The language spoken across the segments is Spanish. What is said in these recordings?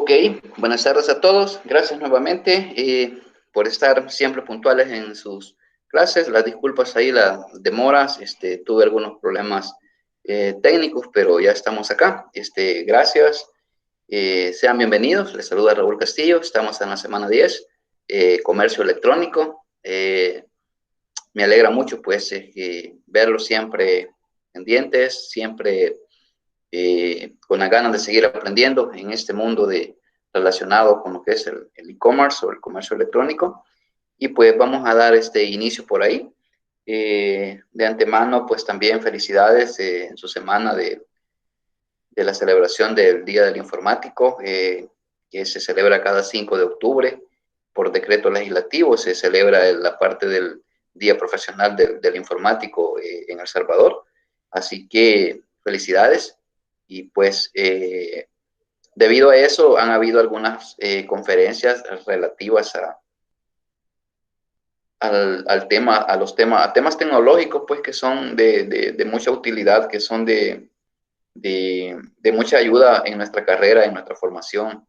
Ok, buenas tardes a todos. Gracias nuevamente por estar siempre puntuales en sus clases. Las disculpas ahí, las demoras. Tuve algunos problemas técnicos, pero ya estamos acá. Gracias. Sean bienvenidos. Les saluda Raúl Castillo. Estamos en la semana 10, comercio electrónico. Me alegra mucho, pues, verlos siempre pendientes, siempre con las ganas de seguir aprendiendo en este mundo relacionado con lo que es el e-commerce o el comercio electrónico. Y pues vamos a dar este inicio por ahí. De antemano, pues también felicidades en su semana de la celebración del Día del Informático, que se celebra cada 5 de octubre por decreto legislativo. Se celebra la parte del Día Profesional del Informático en El Salvador. Así que felicidades. Y pues debido a eso han habido algunas conferencias relativas al tema, a temas tecnológicos, pues que son de mucha utilidad, que son de mucha ayuda en nuestra carrera, en nuestra formación,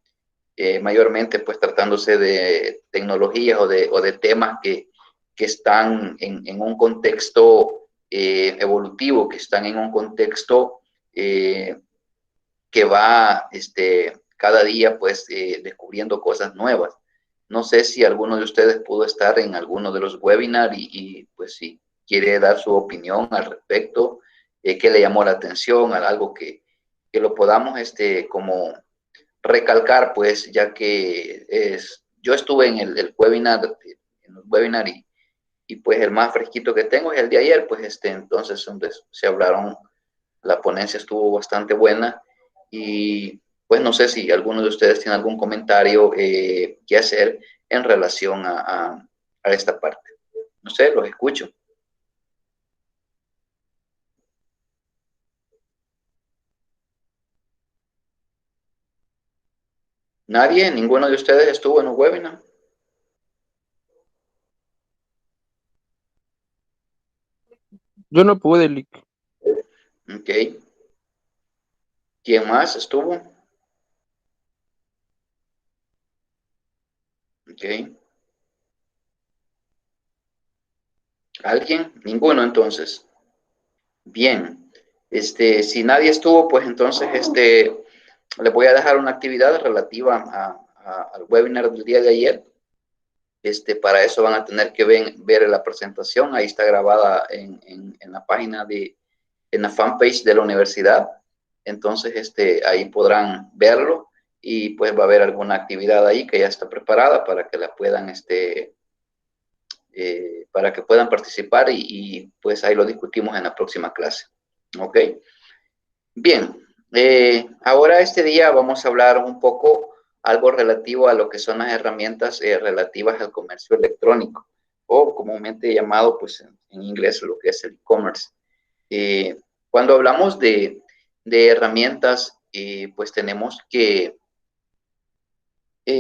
mayormente pues tratándose de tecnologías o de temas que están en un contexto evolutivo, que están en un contexto que va cada día pues descubriendo cosas nuevas. No sé si alguno de ustedes pudo estar en alguno de los webinars pues si quiere dar su opinión al respecto, qué le llamó la atención, algo que lo podamos como recalcar, pues ya que yo estuve en el webinar, en los webinars y pues el más fresquito que tengo es el de ayer, pues entonces donde se hablaron, la ponencia estuvo bastante buena y pues no sé si alguno de ustedes tiene algún comentario que hacer en relación a esta parte. No sé, los escucho. ¿Nadie? ¿Ninguno de ustedes estuvo en un webinar? Yo no pude, Lick. Ok. ¿Quién más estuvo? Ok. ¿Alguien? Ninguno entonces. Bien. Si nadie estuvo, pues entonces les voy a dejar una actividad relativa al webinar del día de ayer. Para eso van a tener que ver la presentación. Ahí está grabada en la página en la fanpage de la universidad. Entonces, ahí podrán verlo y pues va a haber alguna actividad ahí que ya está preparada para que la puedan, para que puedan participar pues ahí lo discutimos en la próxima clase. ¿Ok? Bien, ahora este día vamos a hablar un poco algo relativo a lo que son las herramientas relativas al comercio electrónico o comúnmente llamado pues en inglés lo que es el e-commerce. Cuando hablamos de herramientas, pues tenemos que,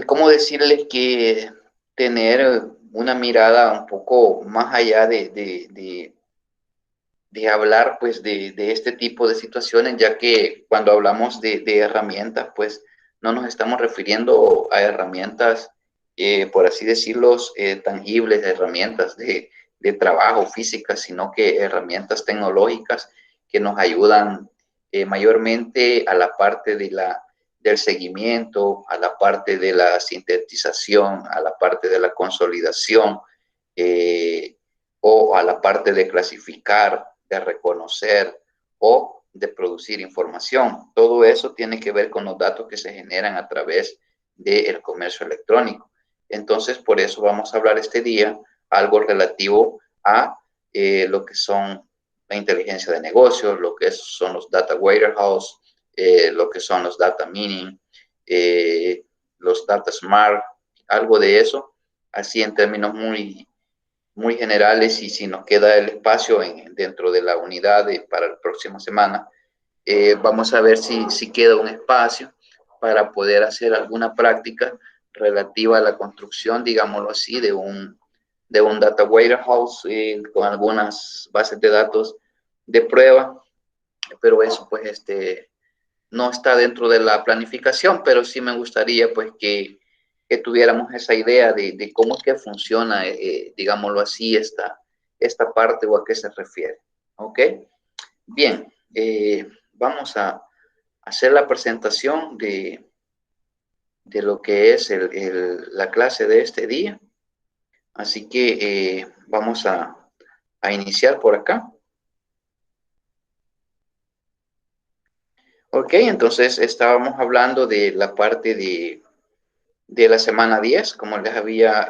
¿cómo decirles? Que tener una mirada un poco más allá de hablar pues de este tipo de situaciones, ya que cuando hablamos de herramientas, pues no nos estamos refiriendo a herramientas, por así decirlo, tangibles, herramientas de trabajo físicas, sino que herramientas tecnológicas que nos ayudan mayormente a la parte del seguimiento, a la parte de la sintetización, a la parte de la consolidación, o a la parte de clasificar, de reconocer o de producir información. Todo eso tiene que ver con los datos que se generan a través del comercio electrónico. Entonces, por eso vamos a hablar este día algo relativo a lo que son la inteligencia de negocios, lo que son los data warehouse, lo que son los data mining, los data smart, algo de eso, así en términos muy generales, y si nos queda el espacio dentro de la unidad para la próxima semana, vamos a ver si queda un espacio para poder hacer alguna práctica relativa a la construcción, digámoslo así, de un data warehouse con algunas bases de datos de prueba, pero eso pues no está dentro de la planificación, pero sí me gustaría pues que tuviéramos esa idea de cómo es que funciona, digámoslo así, esta parte o a qué se refiere. ¿Ok? Bien, vamos a hacer la presentación de lo que es la clase de este día. Así que vamos a iniciar por acá. Ok, entonces estábamos hablando de la parte de la semana 10, como les había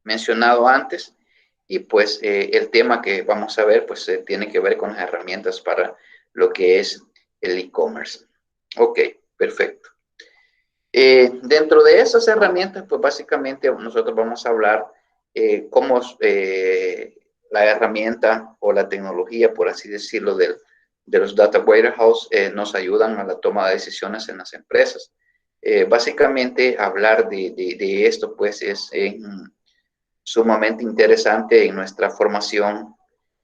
mencionado antes, y pues el tema que vamos a ver pues tiene que ver con las herramientas para lo que es el e-commerce. Ok, perfecto. Dentro de esas herramientas, pues básicamente nosotros vamos a hablar cómo la herramienta o la tecnología, por así decirlo, de los data warehouse nos ayudan a la toma de decisiones en las empresas. Básicamente hablar de esto pues es sumamente interesante en nuestra formación,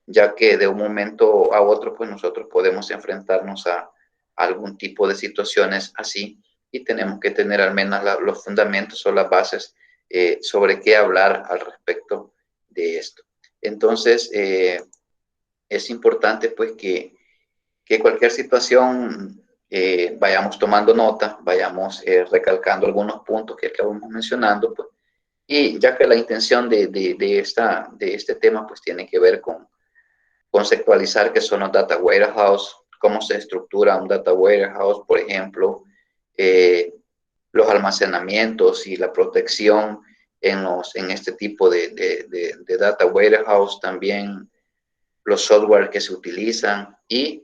ya que de un momento a otro pues nosotros podemos enfrentarnos a algún tipo de situaciones así y tenemos que tener al menos los fundamentos o las bases sobre qué hablar al respecto de esto. Entonces, es importante pues que cualquier situación vayamos tomando nota, vayamos recalcando algunos puntos que acabamos mencionando, pues, y ya que la intención de este tema pues tiene que ver con conceptualizar qué son los data warehouse, cómo se estructura un data warehouse, por ejemplo, eh, los almacenamientos y la protección en este tipo de data warehouse, también los software que se utilizan y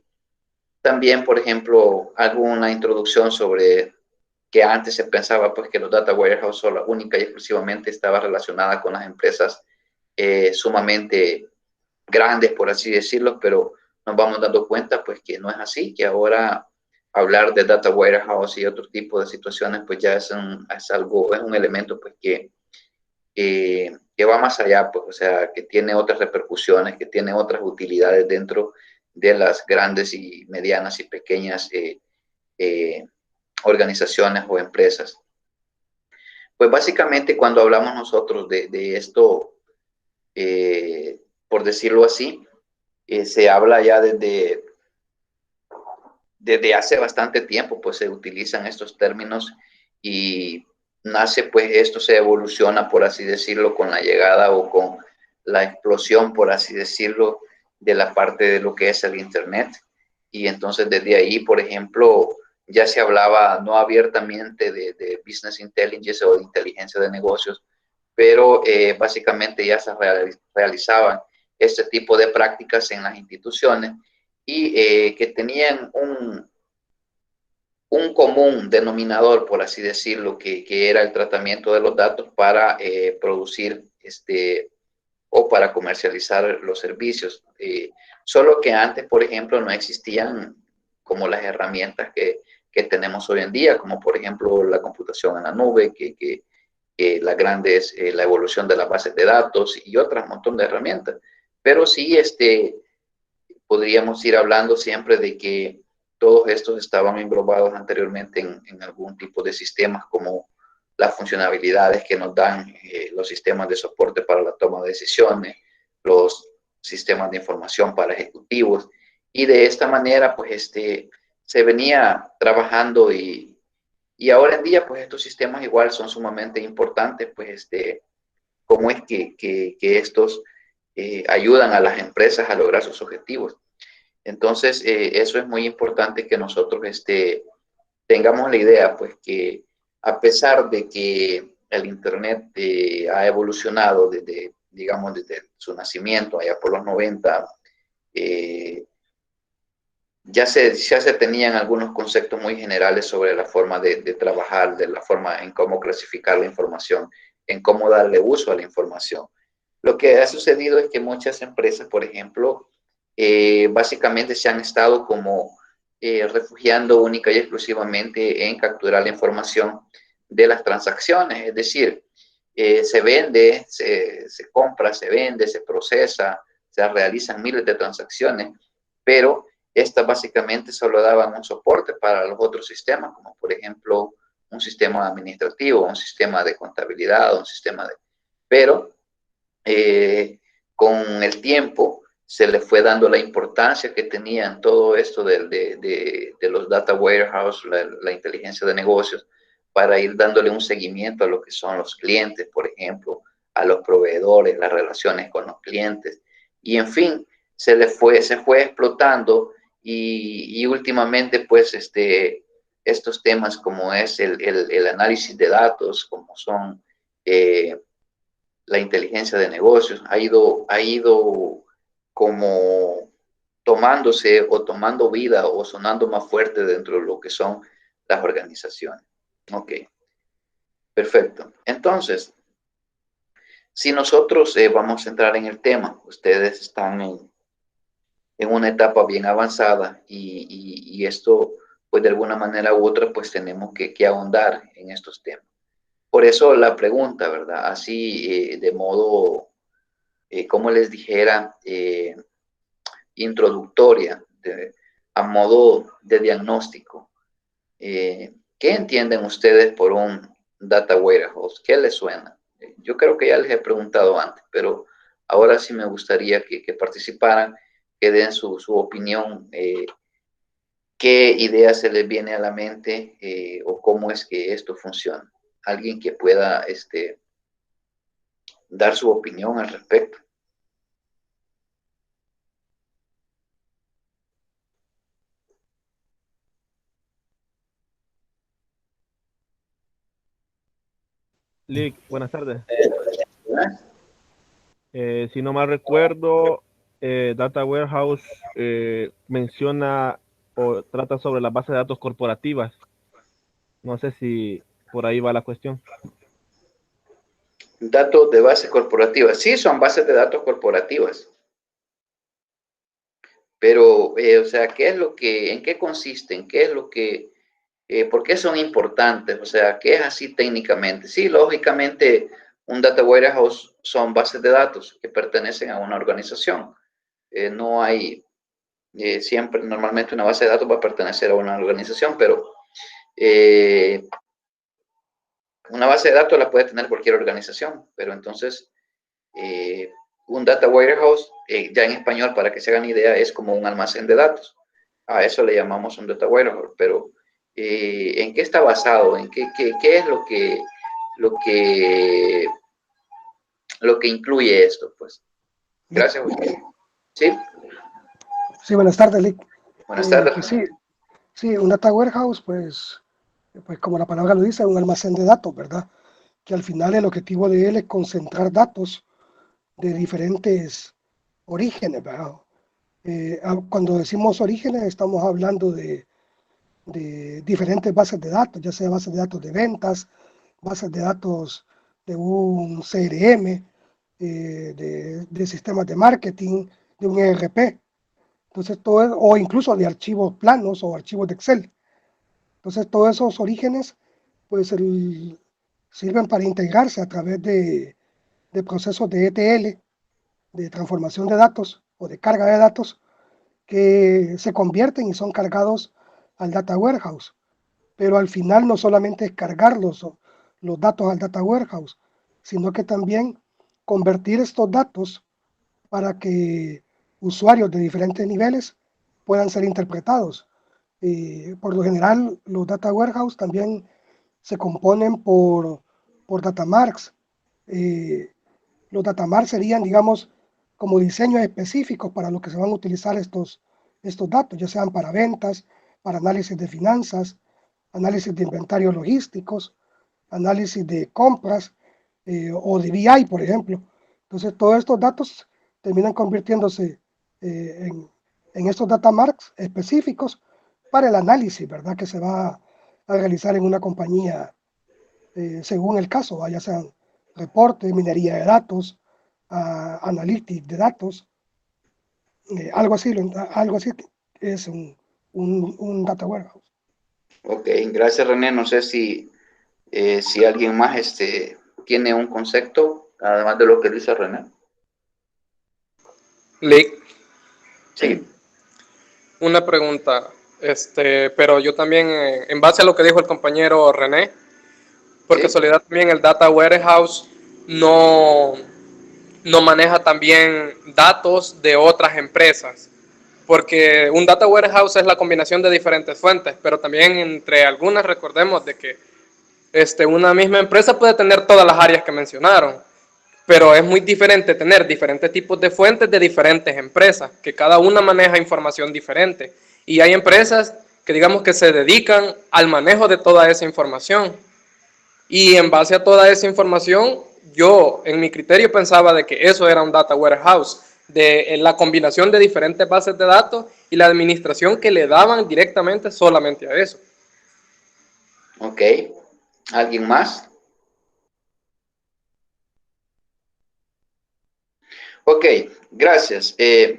también, por ejemplo, alguna introducción sobre que antes se pensaba pues que los data warehouse solo única y exclusivamente estaba relacionada con las empresas sumamente grandes, por así decirlo, pero nos vamos dando cuenta pues que no es así, que ahora hablar de data warehouse y otro tipo de situaciones pues ya es un elemento pues que va más allá, pues, o sea, que tiene otras repercusiones, que tiene otras utilidades dentro de las grandes y medianas y pequeñas eh, organizaciones o empresas. Pues básicamente cuando hablamos nosotros de esto, por decirlo así, se habla ya desde hace bastante tiempo, pues se utilizan estos términos y nace, pues esto se evoluciona, por así decirlo, con la llegada o con la explosión, por así decirlo, de la parte de lo que es el Internet. Y entonces desde ahí, por ejemplo, ya se hablaba no abiertamente de business intelligence o de inteligencia de negocios, pero básicamente ya se realizaban este tipo de prácticas en las instituciones y que tenían un común denominador, por así decirlo, que era el tratamiento de los datos para producir o para comercializar los servicios. Solo que antes, por ejemplo, no existían como las herramientas que tenemos hoy en día, como por ejemplo la computación en la nube, las grandes, la evolución de las bases de datos y otras montón de herramientas. Pero sí, podríamos ir hablando siempre de que todos estos estaban englobados anteriormente en algún tipo de sistemas como las funcionalidades que nos dan los sistemas de soporte para la toma de decisiones, los sistemas de información para ejecutivos y de esta manera pues se venía trabajando y ahora en día pues estos sistemas igual son sumamente importantes pues cómo es que estos ayudan a las empresas a lograr sus objetivos. Entonces, eso es muy importante que nosotros tengamos la idea, pues que a pesar de que el Internet ha evolucionado desde, digamos, desde su nacimiento, allá por los 90, eh, ya se tenían algunos conceptos muy generales sobre la forma de trabajar, de la forma en cómo clasificar la información, en cómo darle uso a la información. Lo que ha sucedido es que muchas empresas, por ejemplo, básicamente se han estado como refugiando única y exclusivamente en capturar la información de las transacciones, es decir, se vende, se compra, se vende, se procesa, se realizan miles de transacciones, pero Estas básicamente solo daban un soporte para los otros sistemas, como por ejemplo un sistema administrativo, un sistema de contabilidad, un sistema de... Pero con el tiempo se le fue dando la importancia que tenían todo esto de los data warehouse, la inteligencia de negocios, para ir dándole un seguimiento a lo que son los clientes, por ejemplo, a los proveedores, las relaciones con los clientes. Y en fin, se fue explotando y últimamente pues estos temas como es el análisis de datos, como son la inteligencia de negocios, ha ido como tomándose o tomando vida o sonando más fuerte dentro de lo que son las organizaciones. Ok, perfecto. Entonces, si nosotros vamos a entrar en el tema, ustedes están en una etapa bien avanzada y esto, pues de alguna manera u otra, pues tenemos que ahondar en estos temas. Por eso la pregunta, ¿verdad? Así de modo, como les dijera, introductoria, a modo de diagnóstico. ¿Qué entienden ustedes por un data warehouse? ¿Qué les suena? Yo creo que ya les he preguntado antes, pero ahora sí me gustaría que participaran, que den su opinión, qué idea se les viene a la mente o cómo es que esto funciona. Alguien que pueda dar su opinión al respecto. Lick, buenas tardes. Si no mal recuerdo, Data Warehouse menciona o trata sobre las bases de datos corporativas. No sé si por ahí va la cuestión. Datos de base corporativa. Sí, son bases de datos corporativas. Pero, o sea, ¿qué es lo que, en qué consisten? ¿Qué es lo que, por qué son importantes? O sea, ¿qué es así técnicamente? Sí, lógicamente, un data warehouse son bases de datos que pertenecen a una organización. No hay, siempre, normalmente una base de datos va a pertenecer a una organización, pero una base de datos la puede tener cualquier organización, pero entonces un data warehouse, ya en español, para que se hagan idea, es como un almacén de datos. A eso le llamamos un data warehouse, pero ¿en qué está basado? ¿En qué es que, lo que incluye esto? Pues, gracias, Joaquín. ¿Sí? Sí, buenas tardes, Lick. Buenas tardes. Pues sí, sí, un data warehouse, pues como la palabra lo dice, es un almacén de datos, ¿verdad? Que al final el objetivo de él es concentrar datos de diferentes orígenes, ¿verdad? Cuando decimos orígenes estamos hablando de diferentes bases de datos, ya sea bases de datos de ventas, bases de datos de un CRM, de sistemas de marketing, de un ERP. Entonces, o incluso de archivos planos o archivos de Excel. Entonces, todos esos orígenes, pues, sirven para integrarse a través de procesos de ETL, de transformación de datos o de carga de datos, que se convierten y son cargados al data warehouse. Pero al final no solamente es cargar los datos al data warehouse, sino que también convertir estos datos para que usuarios de diferentes niveles puedan ser interpretados. Por lo general, los data warehouse también se componen por data marks. Los data marks serían, digamos, como diseños específicos para lo que se van a utilizar estos datos, ya sean para ventas, para análisis de finanzas, análisis de inventarios logísticos, análisis de compras o de BI, por ejemplo. Entonces, todos estos datos terminan convirtiéndose en estos data marks específicos para el análisis, ¿verdad? Que se va a realizar en una compañía según el caso, ya sean reportes, minería de datos, analytics de datos, algo así es un data warehouse. Ok, gracias, René. No sé si alguien más tiene un concepto, además de lo que dice René. Lick, Sí. Una pregunta, pero yo también, en base a lo que dijo el compañero René, por ¿sí? casualidad también el Data Warehouse no, no maneja también datos de otras empresas, porque un Data Warehouse es la combinación de diferentes fuentes, pero también entre algunas recordemos de que una misma empresa puede tener todas las áreas que mencionaron, pero es muy diferente tener diferentes tipos de fuentes de diferentes empresas, que cada una maneja información diferente. Y hay empresas que digamos que se dedican al manejo de toda esa información. Y en base a toda esa información, yo en mi criterio pensaba de que eso era un data warehouse, de la combinación de diferentes bases de datos y la administración que le daban directamente solamente a eso. Ok. ¿Alguien más? Ok, gracias.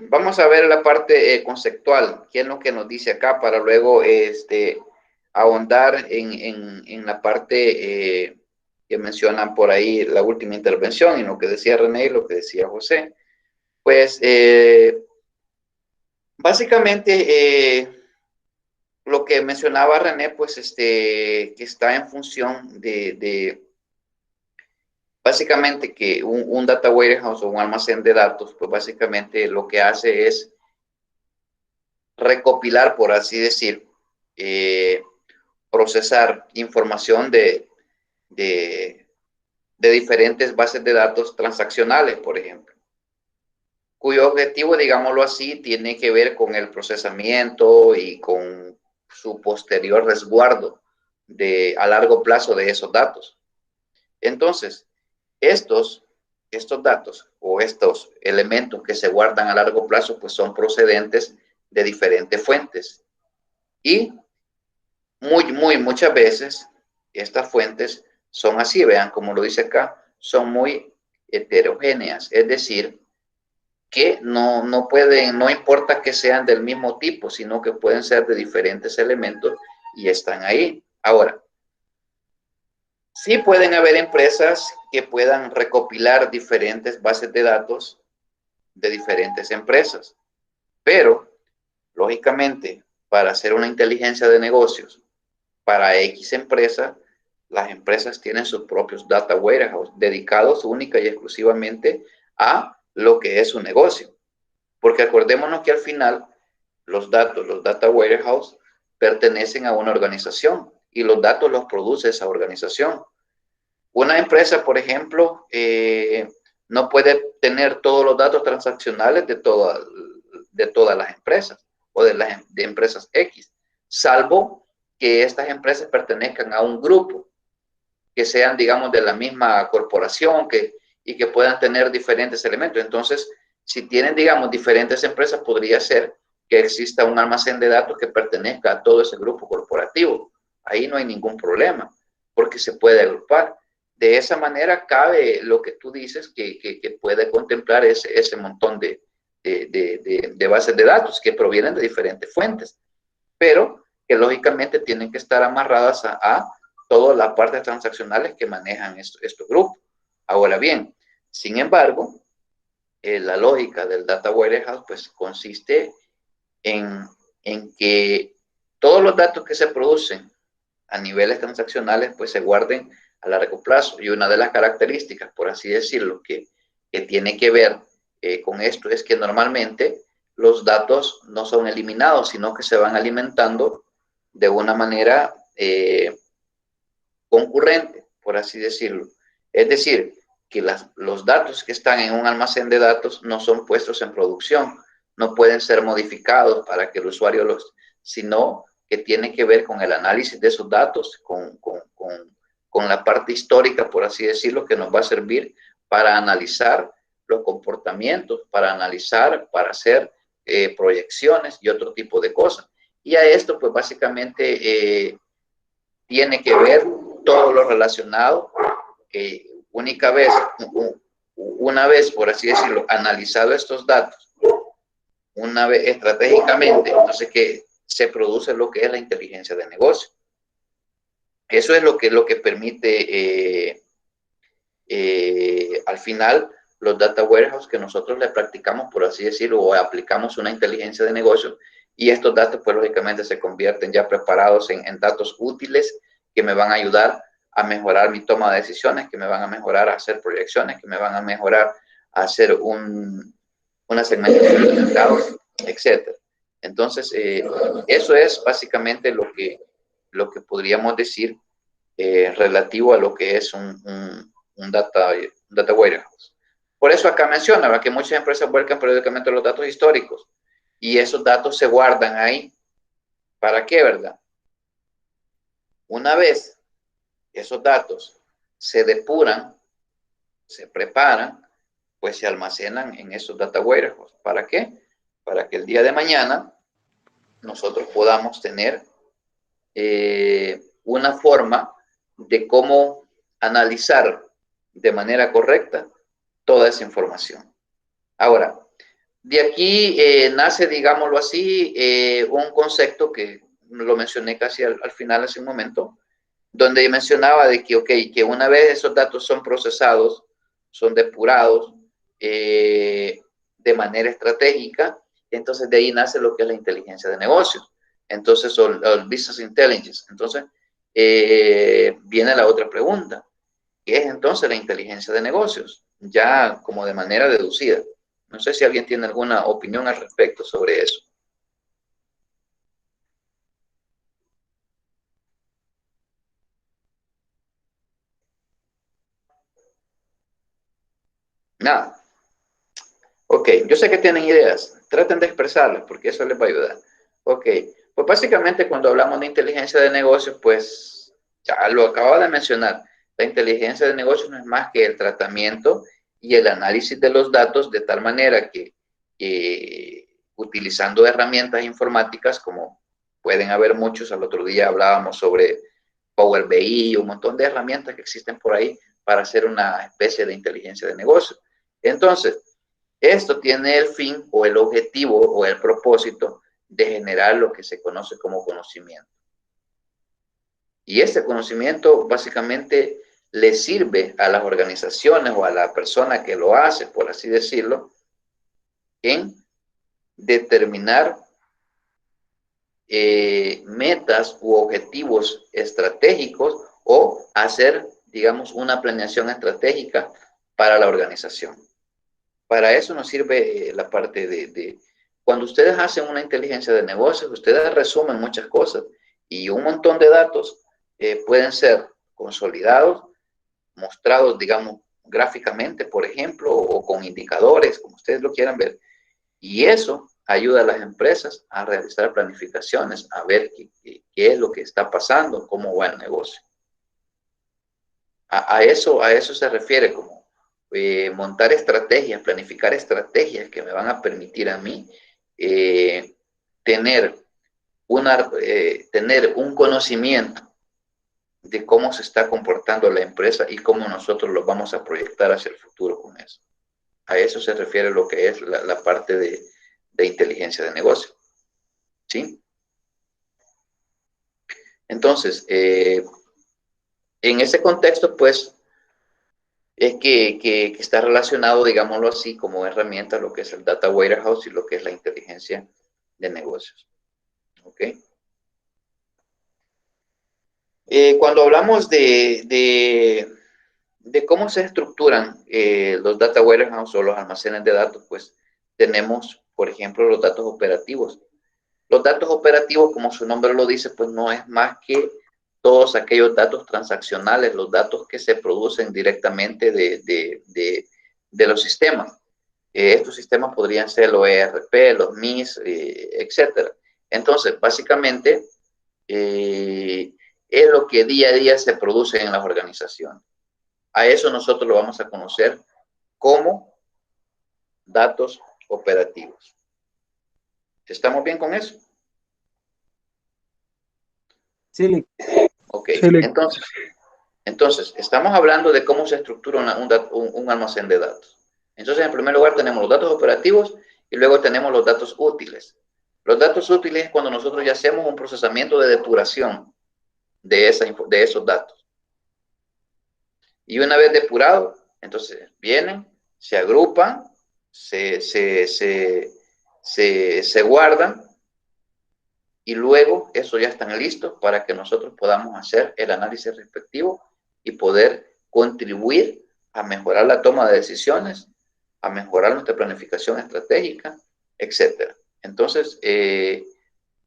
Vamos a ver la parte conceptual, qué es lo que nos dice acá para luego ahondar en la parte que mencionan por ahí la última intervención y lo que decía René y lo que decía José. Pues básicamente lo que mencionaba René, pues que está en función de básicamente que un data warehouse o un almacén de datos, pues básicamente lo que hace es recopilar, por así decir, eh, procesar información de diferentes bases de datos transaccionales, por ejemplo, cuyo objetivo, digámoslo así, tiene que ver con el procesamiento y con su posterior resguardo a largo plazo de esos datos. Entonces, estos, estos datos o estos elementos que se guardan a largo plazo, pues son procedentes de diferentes fuentes. Y muchas veces estas fuentes son así, vean como lo dice acá, son muy heterogéneas, es decir, que no pueden, no importa que sean del mismo tipo, sino que pueden ser de diferentes elementos y están ahí. Ahora, sí pueden haber empresas que puedan recopilar diferentes bases de datos de diferentes empresas, pero lógicamente para hacer una inteligencia de negocios para X empresa, las empresas tienen sus propios data warehouse dedicados única y exclusivamente a lo que es su negocio. Porque acordémonos que al final los datos, los data warehouse, pertenecen a una organización y los datos los produce esa organización. Una empresa, por ejemplo, no puede tener todos los datos transaccionales de todas las empresas o de empresas X, salvo que estas empresas pertenezcan a un grupo, que sean, digamos, de la misma corporación y que puedan tener diferentes elementos. Entonces, si tienen, digamos, diferentes empresas, podría ser que exista un almacén de datos que pertenezca a todo ese grupo corporativo. Ahí no hay ningún problema, porque se puede agrupar. De esa manera cabe lo que tú dices, que puede contemplar ese montón de bases de datos que provienen de diferentes fuentes, pero que lógicamente tienen que estar amarradas a todas las partes transaccionales que manejan estos grupos. Ahora bien, sin embargo, la lógica del data warehouse pues consiste en, en que todos los datos que se producen a niveles transaccionales pues se guarden a largo plazo. Y una de las características, por así decirlo, que tiene que ver con esto es que normalmente los datos no son eliminados, sino que se van alimentando de una manera concurrente, por así decirlo. Es decir, que los datos que están en un almacén de datos no son puestos en producción, no pueden ser modificados para que el usuario los, sino que tiene que ver con el análisis de esos datos, con la parte histórica, por así decirlo, que nos va a servir para analizar los comportamientos, para analizar, para hacer proyecciones y otro tipo de cosas. Y a esto, pues básicamente tiene que ver todo lo relacionado, una vez, por así decirlo, analizado estos datos, una vez estratégicamente, entonces que se produce lo que es la inteligencia de negocio. Eso es lo que permite al final los data warehouse que nosotros le practicamos, por así decirlo, o aplicamos una inteligencia de negocio, y estos datos, pues lógicamente se convierten ya preparados en datos útiles que me van a ayudar a mejorar mi toma de decisiones, que me van a mejorar a hacer proyecciones, que me van a mejorar a hacer una segmentación de mercados, etc. Entonces, eso es básicamente lo que podríamos decir relativo a lo que es un data warehouse. Por eso acá menciona que muchas empresas vuelcan periódicamente los datos históricos y esos datos se guardan ahí. ¿Para qué, verdad? Una vez esos datos se depuran, se preparan, pues se almacenan en esos data warehouses. ¿Para qué? Para que el día de mañana nosotros podamos tener una forma de cómo analizar de manera correcta toda esa información. Ahora, de aquí nace, digámoslo así, un concepto que lo mencioné casi al final hace un momento, donde mencionaba de que, okay, que una vez esos datos son procesados, son depurados de manera estratégica, entonces de ahí nace lo que es la inteligencia de negocios. Entonces, o business intelligence. Entonces, viene la otra pregunta. ¿Qué es entonces la inteligencia de negocios? Ya como de manera deducida. No sé si alguien tiene alguna opinión al respecto sobre eso. Nada. Ok, yo sé que tienen ideas. Traten de expresarlas porque eso les va a ayudar. Ok, pues básicamente cuando hablamos de inteligencia de negocios, pues ya lo acabo de mencionar. La inteligencia de negocios no es más que el tratamiento y el análisis de los datos de tal manera que utilizando herramientas informáticas como pueden haber muchos, al otro día hablábamos sobre Power BI, un montón de herramientas que existen por ahí para hacer una especie de inteligencia de negocios. Entonces, esto tiene el fin o el objetivo o el propósito de generar lo que se conoce como conocimiento. Y este conocimiento básicamente le sirve a las organizaciones o a la persona que lo hace, por así decirlo, en determinar metas u objetivos estratégicos o hacer, digamos, una planeación estratégica para la organización. Para eso nos sirve la parte cuando ustedes hacen una inteligencia de negocios, ustedes resumen muchas cosas y un montón de datos pueden ser consolidados, mostrados, digamos, gráficamente, por ejemplo, o con indicadores, como ustedes lo quieran ver. Y eso ayuda a las empresas a realizar planificaciones, a ver qué es lo que está pasando, cómo va el negocio. A eso se refiere como montar estrategias, planificar estrategias que me van a permitir a mí tener un conocimiento de cómo se está comportando la empresa y cómo nosotros lo vamos a proyectar hacia el futuro con eso. A eso se refiere lo que es la parte de inteligencia de negocio. ¿Sí? Entonces, en ese contexto, pues, es que está relacionado, digámoslo así, como herramienta lo que es el data warehouse y lo que es la inteligencia de negocios. ¿Ok? Cuando hablamos de cómo se estructuran los data warehouse o los almacenes de datos, pues tenemos, por ejemplo, los datos operativos. Los datos operativos, como su nombre lo dice, pues no es más que todos aquellos datos transaccionales, los datos que se producen directamente de los sistemas. Estos sistemas podrían ser los ERP, los MIS, etc. Entonces, básicamente, es lo que día a día se produce en las organizaciones. A eso nosotros lo vamos a conocer como datos operativos. ¿Estamos bien con eso? Sí. Ok, entonces, estamos hablando de cómo se estructura un almacén de datos. Entonces, en primer lugar tenemos los datos operativos y luego tenemos los datos útiles. Los datos útiles es cuando nosotros ya hacemos un procesamiento de depuración de esos datos. Y una vez depurado, entonces vienen, se agrupan, se guardan y luego eso ya están listos para que nosotros podamos hacer el análisis respectivo y poder contribuir a mejorar la toma de decisiones, a mejorar nuestra planificación estratégica, etc. Entonces,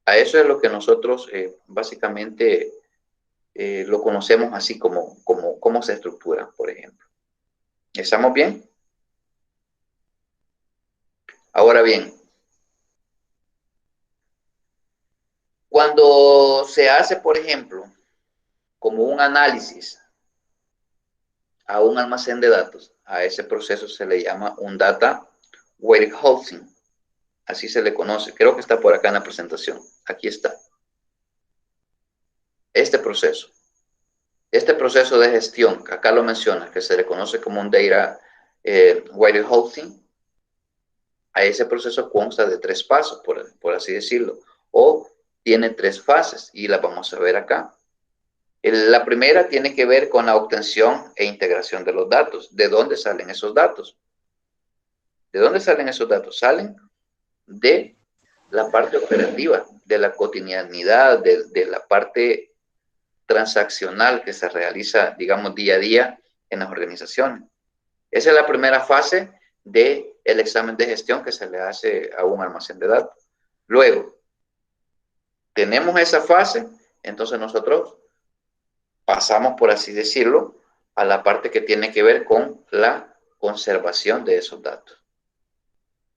a eso es lo que nosotros básicamente lo conocemos así como se estructura, por ejemplo. ¿Estamos bien? Ahora bien, cuando se hace, por ejemplo, como un análisis a un almacén de datos, a ese proceso se le llama un data warehousing, así se le conoce. Creo que está por acá en la presentación. Aquí está. Este proceso de gestión, que acá lo menciona, que se le conoce como un data warehousing, a ese proceso consta de 3 pasos, por así decirlo, o tiene 3 fases, y las vamos a ver acá. La primera tiene que ver con la obtención e integración de los datos. ¿De dónde salen esos datos? ¿De dónde salen esos datos? Salen de la parte operativa, de la cotidianidad, de la parte transaccional que se realiza, digamos, día a día en las organizaciones. Esa es la primera fase del examen de gestión que se le hace a un almacén de datos. Luego, tenemos esa fase, entonces nosotros pasamos, por así decirlo, a la parte que tiene que ver con la conservación de esos datos.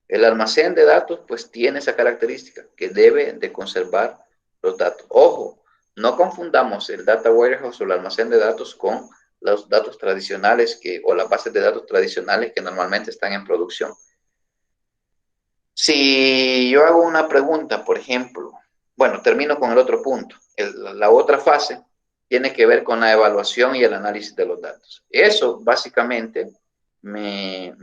El almacén de datos, pues, tiene esa característica, que debe de conservar los datos. Ojo, no confundamos el data warehouse o el almacén de datos con los datos tradicionales o las bases de datos tradicionales que normalmente están en producción. Si yo hago una pregunta, por ejemplo, bueno, termino con el otro punto. La otra fase tiene que ver con la evaluación y el análisis de los datos. Eso básicamente me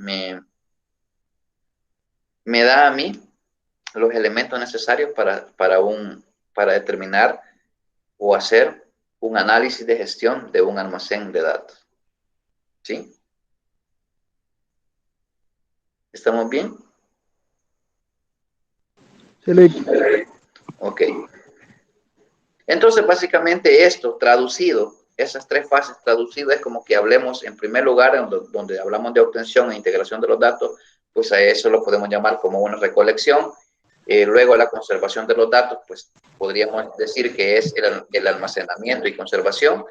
da a mí los elementos necesarios para determinar o hacer un análisis de gestión de un almacén de datos. ¿Sí? ¿Estamos bien? Sí. Ok. Entonces, básicamente esto traducido, esas 3 fases traducidas, es como que hablemos en primer lugar, donde hablamos de obtención e integración de los datos, pues a eso lo podemos llamar como una recolección. Luego la conservación de los datos, pues podríamos decir que es el almacenamiento y conservación.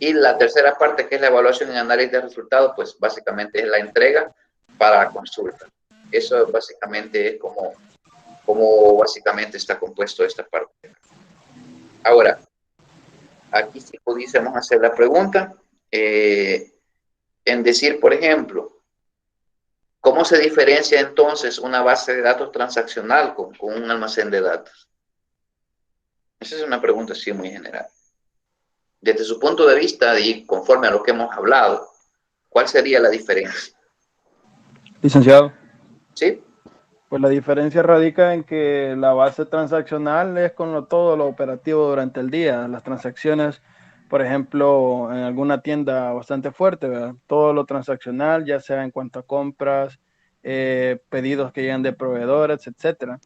Y la tercera parte, que es la evaluación y análisis de resultados, pues básicamente es la entrega para consulta. Eso básicamente es como básicamente está compuesto esta parte. Ahora, aquí sí pudiésemos hacer la pregunta en decir, por ejemplo, ¿cómo se diferencia entonces una base de datos transaccional con un almacén de datos? Esa es una pregunta así muy general. Desde su punto de vista y conforme a lo que hemos hablado, ¿cuál sería la diferencia? Licenciado, ¿Sí? pues la diferencia radica en que la base transaccional es con todo lo operativo durante el día. Las transacciones, por ejemplo, en alguna tienda bastante fuerte, ¿verdad? Todo lo transaccional, ya sea en cuanto a compras, pedidos que llegan de proveedores, etcétera.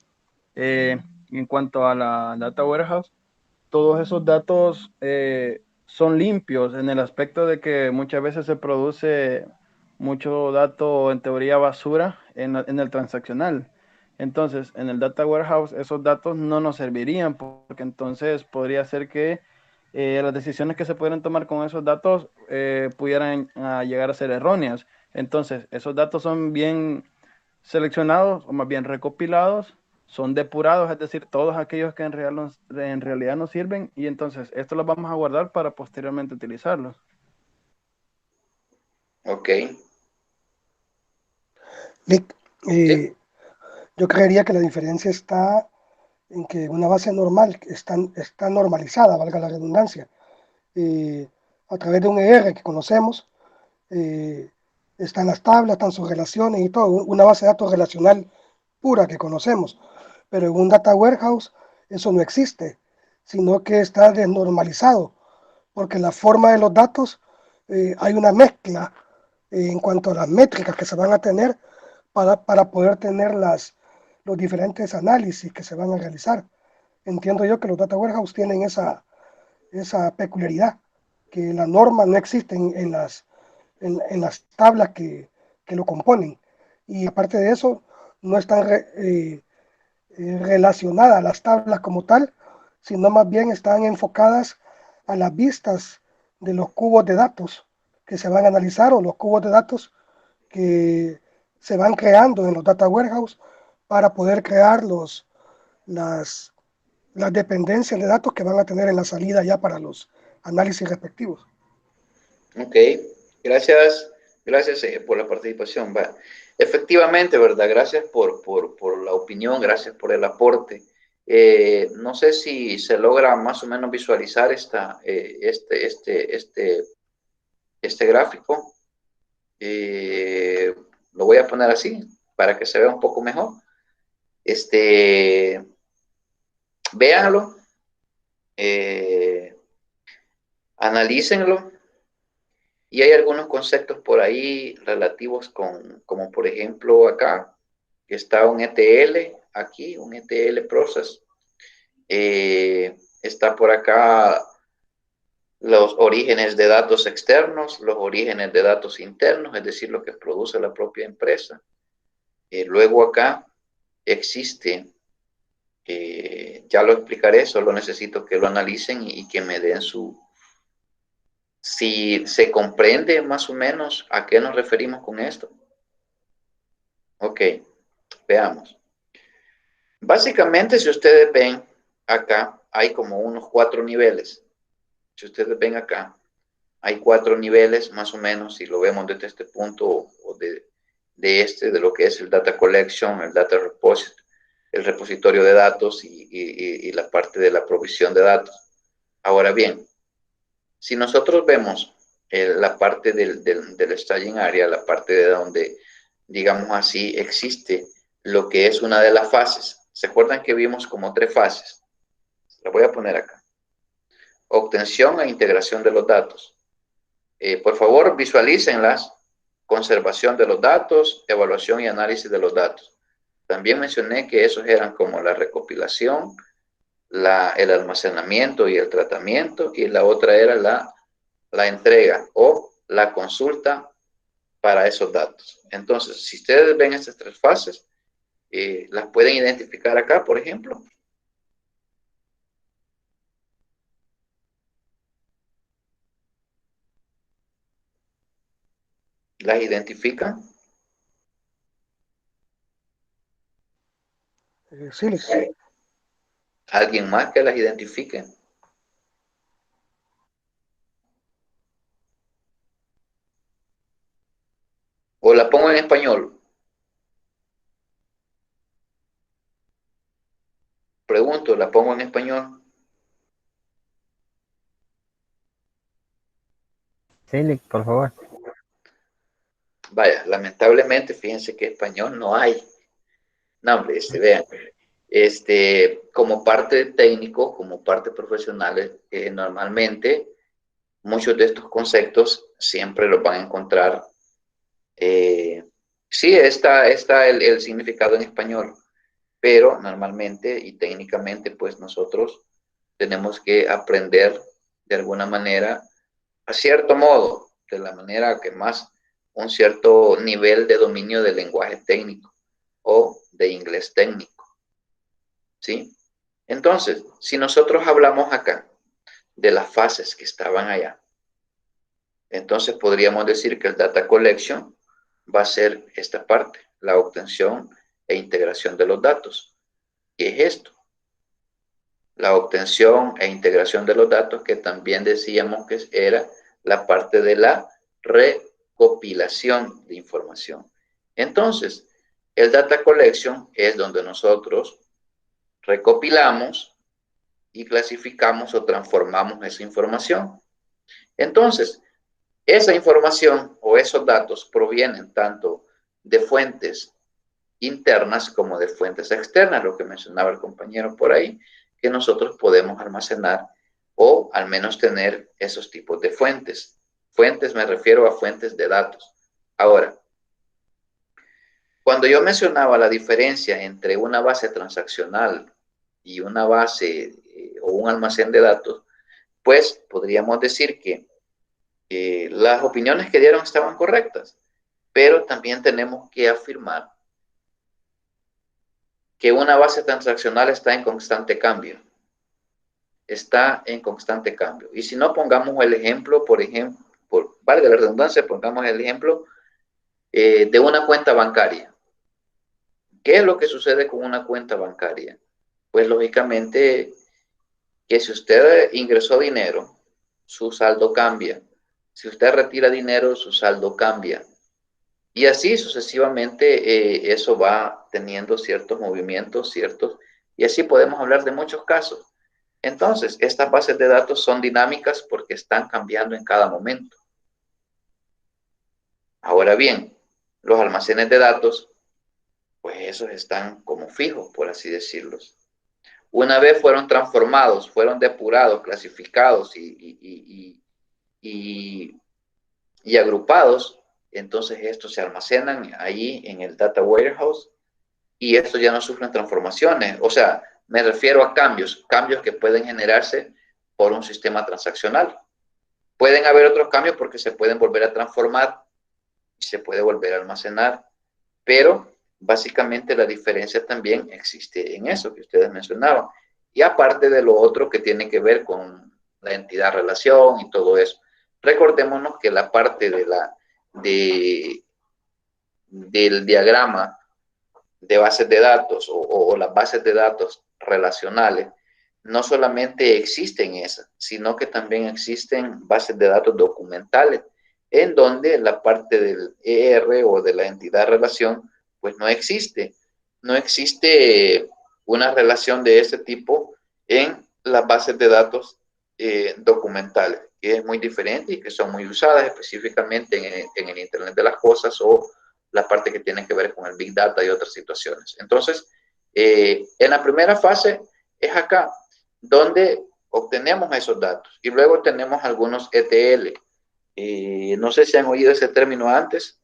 En cuanto a la data warehouse, todos esos datos son limpios en el aspecto de que muchas veces se produce mucho dato, en teoría basura, en el transaccional. Entonces, en el data warehouse esos datos no nos servirían porque entonces podría ser que las decisiones que se pudieran tomar con esos datos pudieran llegar a ser erróneas. Entonces, esos datos son bien seleccionados o más bien recopilados, son depurados, es decir, todos aquellos que en realidad nos sirven, y entonces esto los vamos a guardar para posteriormente utilizarlos. Ok. Nick, ¿Sí? yo creería que la diferencia está en que una base normal está normalizada, valga la redundancia, a través de un ER que conocemos, están las tablas, están sus relaciones y todo, una base de datos relacional pura que conocemos, pero en un data warehouse eso no existe, sino que está desnormalizado, porque la forma de los datos hay una mezcla en cuanto a las métricas que se van a tener para poder tener los diferentes análisis que se van a realizar. entiendo yo que los data warehouse tienen esa peculiaridad, que la norma no existe en las tablas que lo componen. Y aparte de eso, no están relacionadas a las tablas como tal, sino más bien están enfocadas a las vistas de los cubos de datos que se van a analizar o los cubos de datos que se van creando en los data warehouse para poder crear las, las dependencias de datos que van a tener en la salida ya para los análisis respectivos. Ok, gracias, gracias por la participación. Va. Efectivamente, ¿verdad? Gracias por la opinión, gracias por el aporte. No sé si se logra más o menos visualizar este gráfico. Lo voy a poner así para que se vea un poco mejor. Véanlo, analícenlo. Y hay algunos conceptos por ahí relativos como por ejemplo acá, que está un ETL, aquí, un ETL process. Está por acá los orígenes de datos externos, los orígenes de datos internos, es decir, lo que produce la propia empresa. Luego acá existe, ya lo explicaré, solo necesito que lo analicen y que me den si se comprende más o menos a qué nos referimos con esto. Ok, veamos. Básicamente, si ustedes ven acá, hay como unos 4 niveles. Si ustedes ven acá, hay 4 niveles más o menos, si lo vemos desde este punto o de lo que es el data collection, el data repository, el repositorio de datos y la parte de la provisión de datos. Ahora bien, si nosotros vemos la parte del staging area, la parte de donde, digamos así, existe lo que es una de las fases. ¿Se acuerdan que vimos como 3 fases? La voy a poner acá. Obtención e integración de los datos. Por favor, visualícenlas. Conservación de los datos, evaluación y análisis de los datos. También mencioné que esos eran como la recopilación, el almacenamiento y el tratamiento, y la otra era la entrega o la consulta para esos datos. Entonces, si ustedes ven estas 3 fases, las pueden identificar acá, por ejemplo. ¿Las identifican? Sí, ¿Alguien más que las identifique? ¿O la pongo en español? Pregunto, ¿la pongo en español? Sí, Nick, por favor. Vaya, lamentablemente, fíjense que español no hay. No, hombre, vean. Como parte técnico, como parte profesional, normalmente muchos de estos conceptos siempre los van a encontrar. Sí, está el significado en español, pero normalmente y técnicamente, pues nosotros tenemos que aprender de alguna manera, a cierto modo, de la manera que más un cierto nivel de dominio del lenguaje técnico o de inglés técnico, ¿sí? Entonces, si nosotros hablamos acá de las fases que estaban allá, entonces podríamos decir que el data collection va a ser esta parte, la obtención e integración de los datos. ¿Qué es esto? La obtención e integración de los datos, que también decíamos que era la parte de la recopilación de información. Entonces, el data collection es donde nosotros recopilamos y clasificamos o transformamos esa información. Entonces, esa información o esos datos provienen tanto de fuentes internas como de fuentes externas, lo que mencionaba el compañero por ahí, que nosotros podemos almacenar o al menos tener esos tipos de fuentes. Fuentes me refiero a fuentes de datos. Ahora, cuando yo mencionaba la diferencia entre una base transaccional y una base o un almacén de datos, pues podríamos decir que las opiniones que dieron estaban correctas, pero también tenemos que afirmar que una base transaccional está en constante cambio. Está en constante cambio. Y si no, pongamos el ejemplo, por ejemplo, valga la redundancia, pongamos el ejemplo de una cuenta bancaria. ¿Qué es lo que sucede con una cuenta bancaria? Pues lógicamente que si usted ingresó dinero, su saldo cambia. Si usted retira dinero, su saldo cambia. Y así sucesivamente eso va teniendo ciertos movimientos, y así podemos hablar de muchos casos. Entonces, estas bases de datos son dinámicas porque están cambiando en cada momento. Ahora bien, los almacenes de datos, pues esos están como fijos, por así decirlos. Una vez fueron transformados, fueron depurados, clasificados y agrupados, entonces estos se almacenan ahí en el Data Warehouse y estos ya no sufren transformaciones. O sea, me refiero a cambios que pueden generarse por un sistema transaccional. Pueden haber otros cambios porque se pueden volver a transformar y se puede volver a almacenar, pero básicamente la diferencia también existe en eso que ustedes mencionaban. Y aparte de lo otro que tiene que ver con la entidad relación y todo eso. Recordémonos que la parte del diagrama de bases de datos o las bases de datos relacionales, no solamente existen esas, sino que también existen bases de datos documentales, en donde la parte del ER o de la entidad relación, pues no existe. No existe una relación de ese tipo en las bases de datos documentales, que es muy diferente y que son muy usadas específicamente en el Internet de las Cosas o la parte que tiene que ver con el Big Data y otras situaciones. Entonces, en la primera fase es acá, donde obtenemos esos datos y luego tenemos algunos ETL. No sé si han oído ese término antes.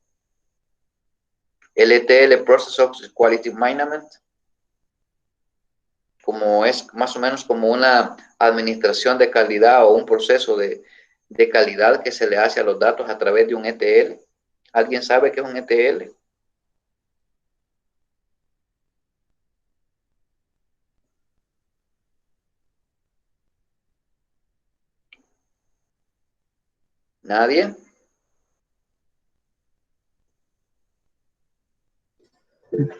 El ETL, Process of Quality Management, como es más o menos como una administración de calidad o un proceso de calidad que se le hace a los datos a través de un ETL. ¿Alguien sabe qué es un ETL? ¿Nadie?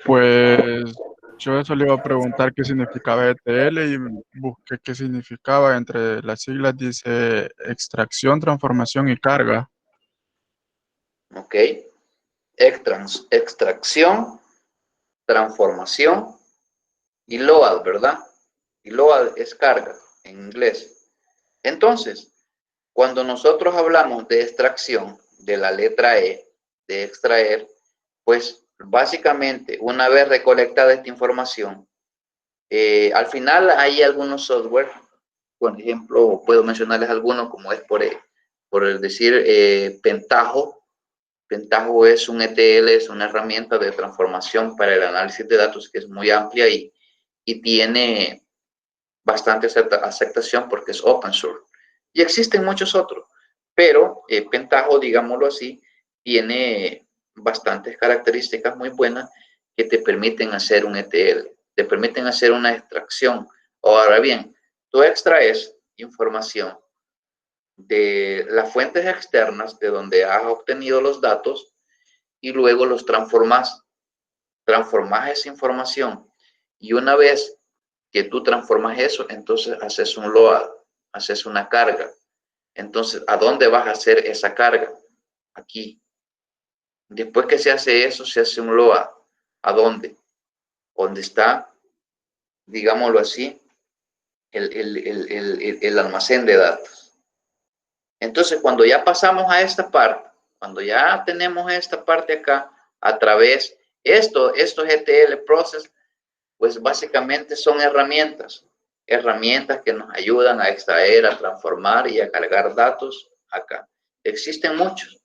Pues yo eso le iba a preguntar qué significaba ETL y busqué qué significaba. Entre las siglas dice extracción, transformación y carga. Ok. Extracción, transformación y load, ¿verdad? Y load es carga en inglés. Entonces, cuando nosotros hablamos de extracción, de la letra E, de extraer, pues básicamente una vez recolectada esta información, al final hay algunos software, por ejemplo, puedo mencionarles algunos como es por decir Pentaho. Pentaho es un ETL, es una herramienta de transformación para el análisis de datos que es muy amplia y tiene bastante aceptación porque es open source. Y existen muchos otros, pero Pentaho, digámoslo así, tiene bastantes características muy buenas que te permiten hacer un ETL, te permiten hacer una extracción. Ahora bien, tú extraes información de las fuentes externas de donde has obtenido los datos y luego los transformas esa información. Y una vez que tú transformas eso, entonces haces un load, haces una carga. Entonces, ¿a dónde vas a hacer esa carga? Aquí. Después que se hace eso, se hace un load. ¿A dónde? Donde está, digámoslo así, el almacén de datos. Entonces, cuando ya pasamos a esta parte, cuando ya tenemos esta parte acá, a través, estos ETL process, pues básicamente son herramientas que nos ayudan a extraer, a transformar y a cargar datos acá. Existen muchos,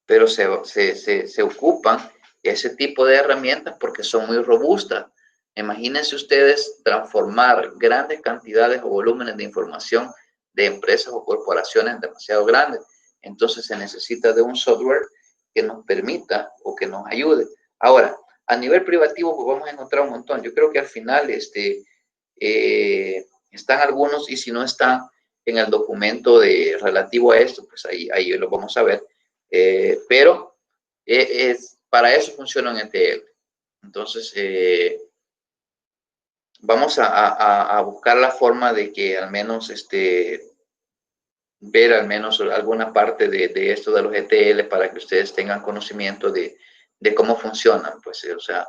pero se ocupan ese tipo de herramientas porque son muy robustas, Imagínense ustedes transformar grandes cantidades o volúmenes de información de empresas o corporaciones demasiado grandes. Entonces se necesita de un software que nos permita o que nos ayude. Ahora, a nivel privativo, pues vamos a encontrar un montón. Yo creo que al final están algunos, y si no están en el documento relativo a esto, pues ahí lo vamos a ver. Pero para eso funciona un ETL. Entonces, vamos a buscar la forma de que al menos ver al menos alguna parte de esto de los ETL para que ustedes tengan conocimiento de cómo funcionan, pues, o sea,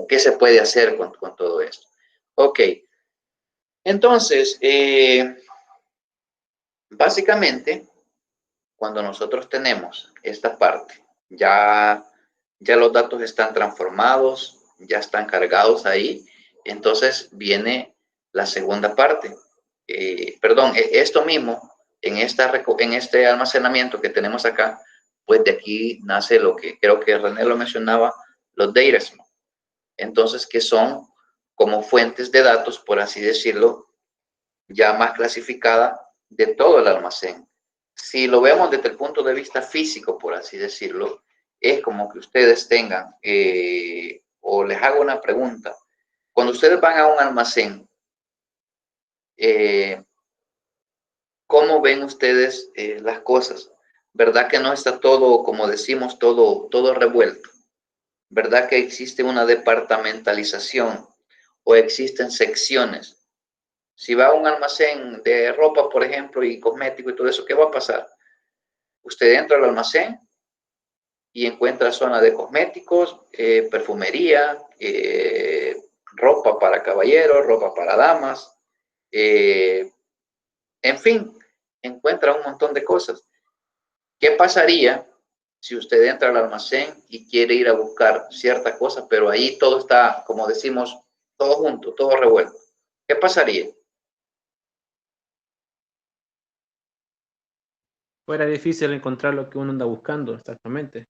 qué se puede hacer con todo esto. Ok, entonces, básicamente, cuando nosotros tenemos esta parte, ya los datos están transformados, ya están cargados ahí, entonces viene la segunda parte. Perdón, esto mismo, en este almacenamiento que tenemos acá, pues de aquí nace lo que creo que René lo mencionaba, los data. Entonces, que son como fuentes de datos, por así decirlo, ya más clasificada de todo el almacén. Si lo vemos desde el punto de vista físico, por así decirlo, es como que ustedes tengan, o les hago una pregunta, cuando ustedes van a un almacén, ¿cómo ven ustedes las cosas? ¿Verdad que no está todo, como decimos, todo revuelto? ¿Verdad que existe una departamentalización o existen secciones? Si va a un almacén de ropa, por ejemplo, y cosmético y todo eso, ¿qué va a pasar? Usted entra al almacén y encuentra zona de cosméticos, perfumería, ropa para caballeros, ropa para damas, en fin, encuentra un montón de cosas. ¿Qué pasaría si usted entra al almacén y quiere ir a buscar cierta cosa, pero ahí todo está, como decimos, todo junto, todo revuelto? ¿Qué pasaría? Fuera difícil encontrar lo que uno anda buscando, exactamente.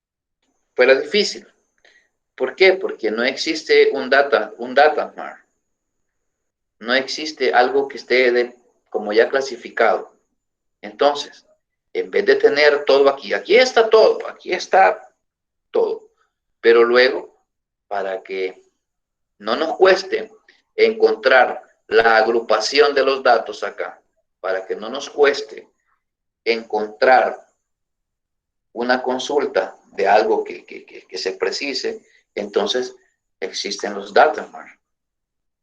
Fuera difícil. ¿Por qué? Porque no existe un data mart. No existe algo que esté como ya clasificado. Entonces, en vez de tener todo aquí está todo. Pero luego, para que no nos cueste encontrar la agrupación de los datos acá, para que no nos cueste encontrar una consulta de algo que se precise, entonces existen los data mart.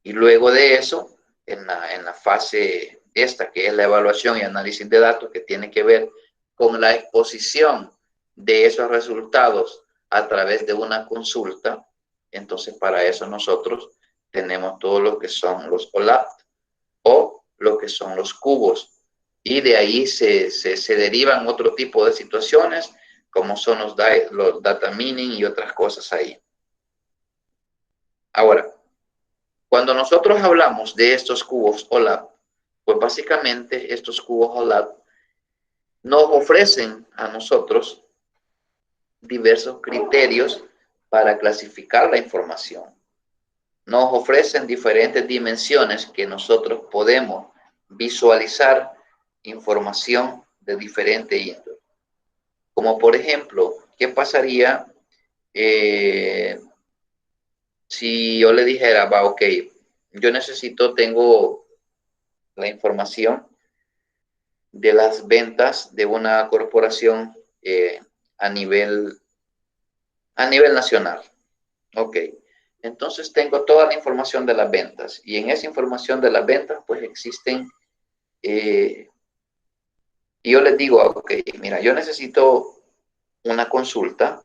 Y luego de eso, en la fase esta, que es la evaluación y análisis de datos, que tiene que ver con la exposición de esos resultados a través de una consulta, entonces para eso nosotros tenemos todo lo que son los OLAP o lo que son los cubos. Y de ahí se derivan otro tipo de situaciones, como son los data mining y otras cosas ahí. Ahora, cuando nosotros hablamos de estos cubos OLAP, pues básicamente estos cubos OLAP nos ofrecen a nosotros diversos criterios para clasificar la información. Nos ofrecen diferentes dimensiones que nosotros podemos visualizar información de diferente índole. Como por ejemplo, ¿qué pasaría si yo le dijera, ok, yo tengo la información de las ventas de una corporación a nivel nacional. Ok, entonces tengo toda la información de las ventas, y en esa información de las ventas pues existen, y yo les digo, ok, mira, yo necesito una consulta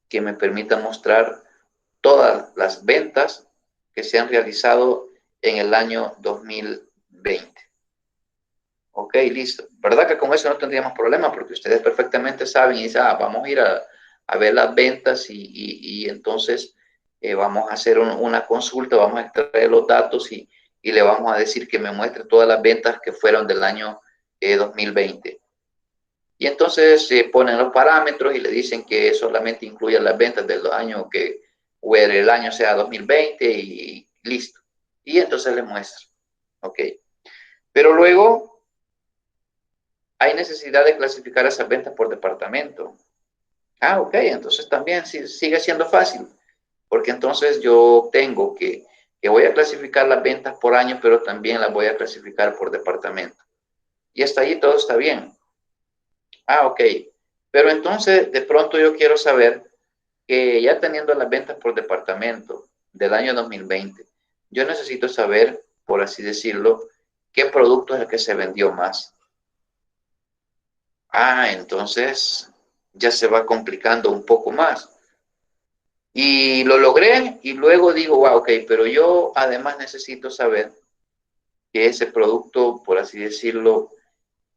que me permita mostrar todas las ventas que se han realizado en el año 2020. Ok, listo. ¿Verdad que con eso no tendríamos problema? Porque ustedes perfectamente saben y dicen, vamos a ir a ver las ventas y entonces vamos a hacer una consulta, vamos a extraer los datos y le vamos a decir que me muestre todas las ventas que fueron del año 2020. Y entonces ponen los parámetros y le dicen que solamente incluye las ventas del año que o el año sea 2020 y listo. Y entonces les muestro. Ok. Pero luego hay necesidad de clasificar esas ventas por departamento. Ah, ok, entonces también sigue siendo fácil, porque entonces yo tengo que voy a clasificar las ventas por año, pero también las voy a clasificar por departamento. Y hasta ahí todo está bien. Ah, ok. Pero entonces de pronto yo quiero saber que ya teniendo las ventas por departamento del año 2020, yo necesito saber, por así decirlo, qué producto es el que se vendió más. Ah, entonces ya se va complicando un poco más. Y lo logré y luego digo, wow, ok, pero yo además necesito saber que ese producto, por así decirlo,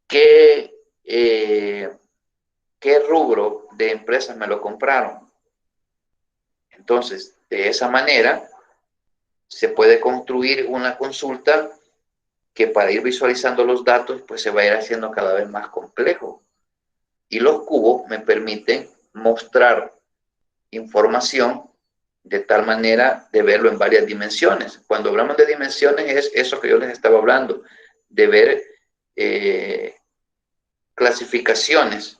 qué, qué rubro de empresas me lo compraron. Entonces, de esa manera, se puede construir una consulta que para ir visualizando los datos, pues se va a ir haciendo cada vez más complejo. Y los cubos me permiten mostrar información de tal manera de verlo en varias dimensiones. Cuando hablamos de dimensiones es eso que yo les estaba hablando, de ver clasificaciones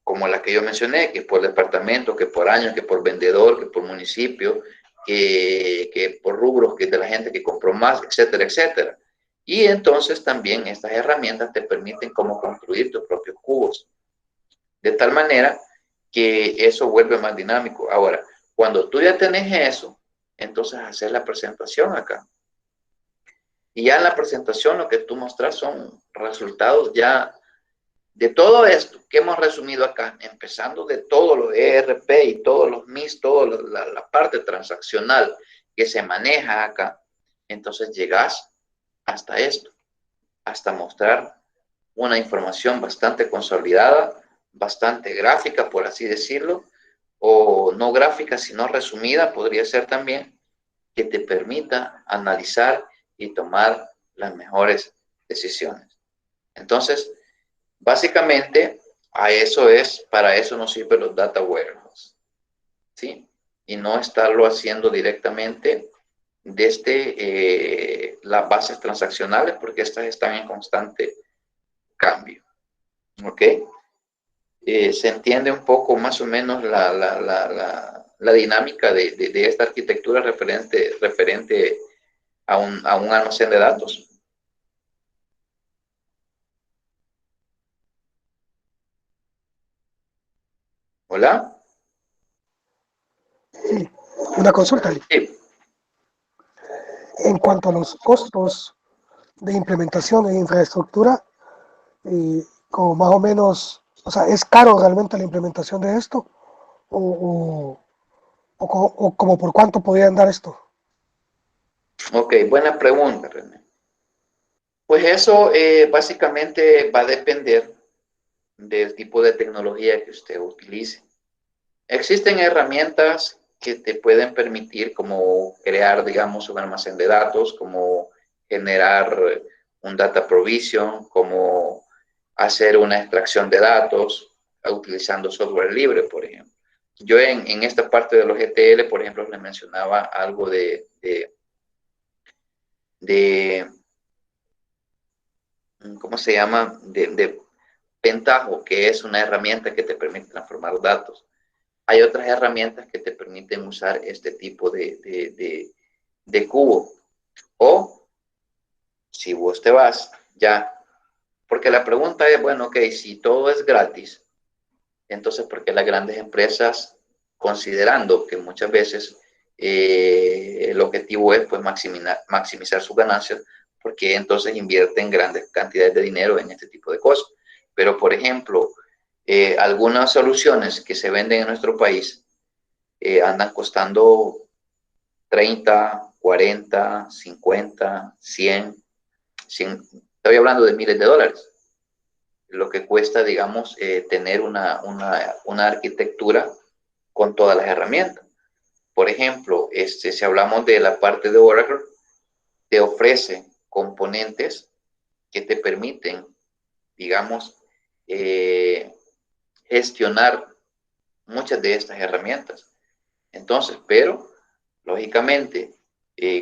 como la que yo mencioné, que por departamento, que por año, que por vendedor, que por municipio, que por rubros, que de la gente que compró más, etcétera, etcétera. Y entonces también estas herramientas te permiten cómo construir tus propios cubos. De tal manera que eso vuelve más dinámico. Ahora, cuando tú ya tenés eso, entonces haces la presentación acá. Y ya en la presentación lo que tú mostras son resultados ya de todo esto que hemos resumido acá, empezando de todo lo de ERP y todos los MIS, toda la parte transaccional que se maneja acá, entonces llegas hasta esto, hasta mostrar una información bastante consolidada, bastante gráfica, por así decirlo, o no gráfica, sino resumida, podría ser también, que te permita analizar y tomar las mejores decisiones. Entonces, básicamente, para eso nos sirven los data warehouse, ¿sí? Y no estarlo haciendo directamente desde las bases transaccionales, porque estas están en constante cambio, ¿ok? Se entiende un poco más o menos la dinámica de esta arquitectura referente a un almacén de datos. ¿Hola? Sí, una consulta. Sí. En cuanto a los costos de implementación e infraestructura, como más o menos, o sea, ¿es caro realmente la implementación de esto? ¿O como por cuánto podrían dar esto? Ok, buena pregunta, René. Pues eso básicamente va a depender del tipo de tecnología que usted utilice. Existen herramientas que te pueden permitir como crear, digamos, un almacén de datos, como generar un data provision, como hacer una extracción de datos utilizando software libre, por ejemplo. Yo en esta parte de los ETL, por ejemplo, les mencionaba algo de ¿cómo se llama? De Pentaho, que es una herramienta que te permite transformar datos. Hay otras herramientas que te permiten usar este tipo de cubo. O si vos te vas ya, porque la pregunta es, bueno, ok, si todo es gratis, entonces, ¿por qué las grandes empresas, considerando que muchas veces el objetivo es pues, maximizar sus ganancias, porque entonces invierten grandes cantidades de dinero en este tipo de cosas? Pero, por ejemplo, algunas soluciones que se venden en nuestro país andan costando 30, 40, 50, 100, estoy hablando de miles de dólares, lo que cuesta, digamos, tener una arquitectura con todas las herramientas. Por ejemplo, si hablamos de la parte de Oracle, te ofrece componentes que te permiten, digamos, gestionar muchas de estas herramientas. Entonces, pero, lógicamente,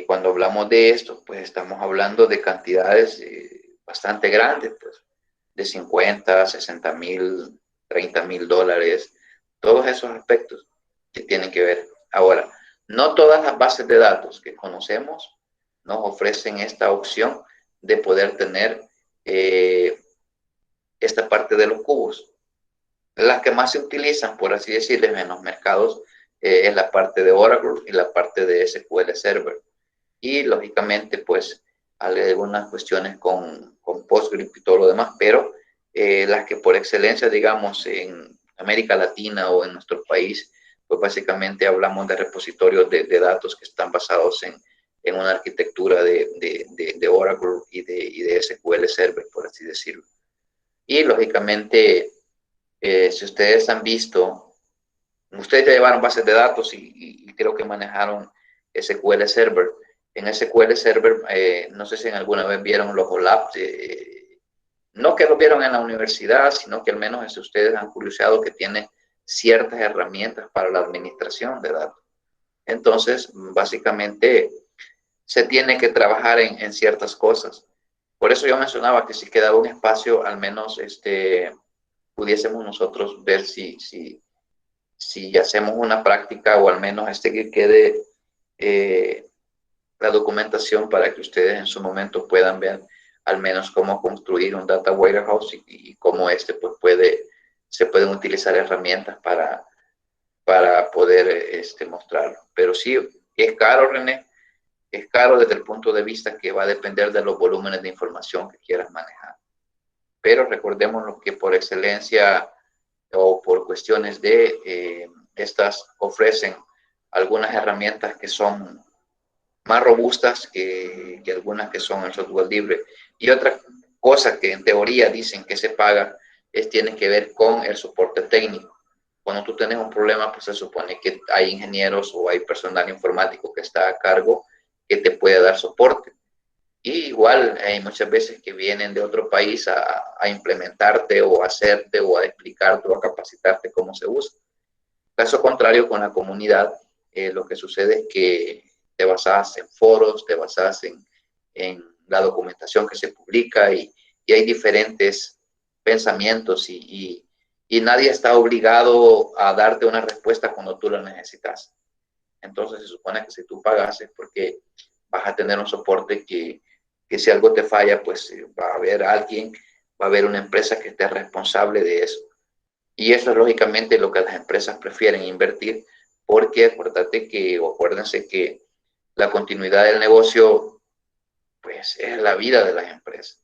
cuando hablamos de esto, pues estamos hablando de cantidades bastante grandes, pues, de 50, 60,000, 30,000 dólares, todos esos aspectos que tienen que ver. Ahora, no todas las bases de datos que conocemos nos ofrecen esta opción de poder tener esta parte de los cubos. Las que más se utilizan, por así decirlo, en los mercados es la parte de Oracle y la parte de SQL Server. Y lógicamente, pues, hay algunas cuestiones con PostgreSQL y todo lo demás, pero las que por excelencia, digamos, en América Latina o en nuestro país, pues básicamente hablamos de repositorios de datos que están basados en una arquitectura de Oracle y de SQL Server, por así decirlo. Y lógicamente, si ustedes han visto, ustedes ya llevaron bases de datos y creo que manejaron SQL Server. En SQL Server, no sé si alguna vez vieron los OLAP, no que lo vieron en la universidad, sino que al menos ustedes han curioseado que tiene ciertas herramientas para la administración de datos. Entonces, básicamente, se tiene que trabajar en ciertas cosas. Por eso yo mencionaba que si quedaba un espacio, al menos pudiésemos nosotros ver si hacemos una práctica o al menos que quede la documentación para que ustedes en su momento puedan ver al menos cómo construir un data warehouse y cómo pues se pueden utilizar herramientas para poder mostrarlo. Pero sí, es caro, René, es caro desde el punto de vista que va a depender de los volúmenes de información que quieras manejar. Pero recordemos lo que por excelencia o por cuestiones de estas ofrecen algunas herramientas que son más robustas que algunas que son el software libre. Y otra cosa que en teoría dicen que se paga tiene que ver con el soporte técnico. Cuando tú tienes un problema, pues se supone que hay ingenieros o hay personal informático que está a cargo que te puede dar soporte. Y igual hay muchas veces que vienen de otro país a implementarte o a hacerte o a explicarte o a capacitarte cómo se usa. Caso contrario, con la comunidad, lo que sucede es que te basas en foros, te basas en la documentación que se publica y hay diferentes pensamientos y nadie está obligado a darte una respuesta cuando tú la necesitas. Entonces se supone que si tú pagas es porque vas a tener un soporte que si algo te falla, pues va a haber alguien, va a haber una empresa que esté responsable de eso. Y eso es lógicamente lo que las empresas prefieren invertir, porque acuérdense que la continuidad del negocio, pues es la vida de las empresas.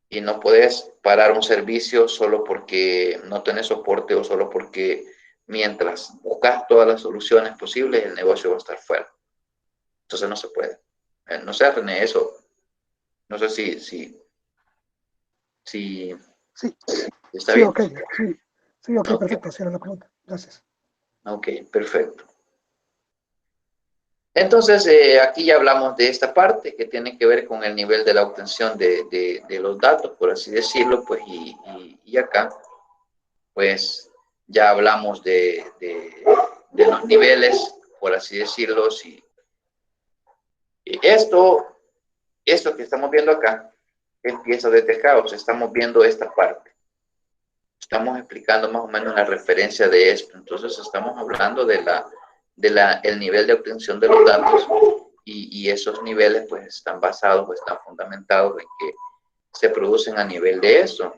Y no puedes parar un servicio solo porque no tenés soporte o solo porque mientras buscas todas las soluciones posibles, el negocio va a estar fuera. Entonces no se puede. No sé, René, eso. No sé si Sí, está sí, bien. ok, sí, ok, Okay. perfecto, esa era la pregunta. Gracias. Ok, perfecto. Entonces, aquí ya hablamos de esta parte que tiene que ver con el nivel de la obtención de los datos, por así decirlo, pues, y acá, pues, ya hablamos de los niveles, por así decirlo. Y esto que estamos viendo acá empieza desde acá, o sea, estamos viendo esta parte. Estamos explicando más o menos la referencia de esto. Entonces, estamos hablando el nivel de obtención de los datos y esos niveles pues están basados o están fundamentados en que se producen a nivel de eso,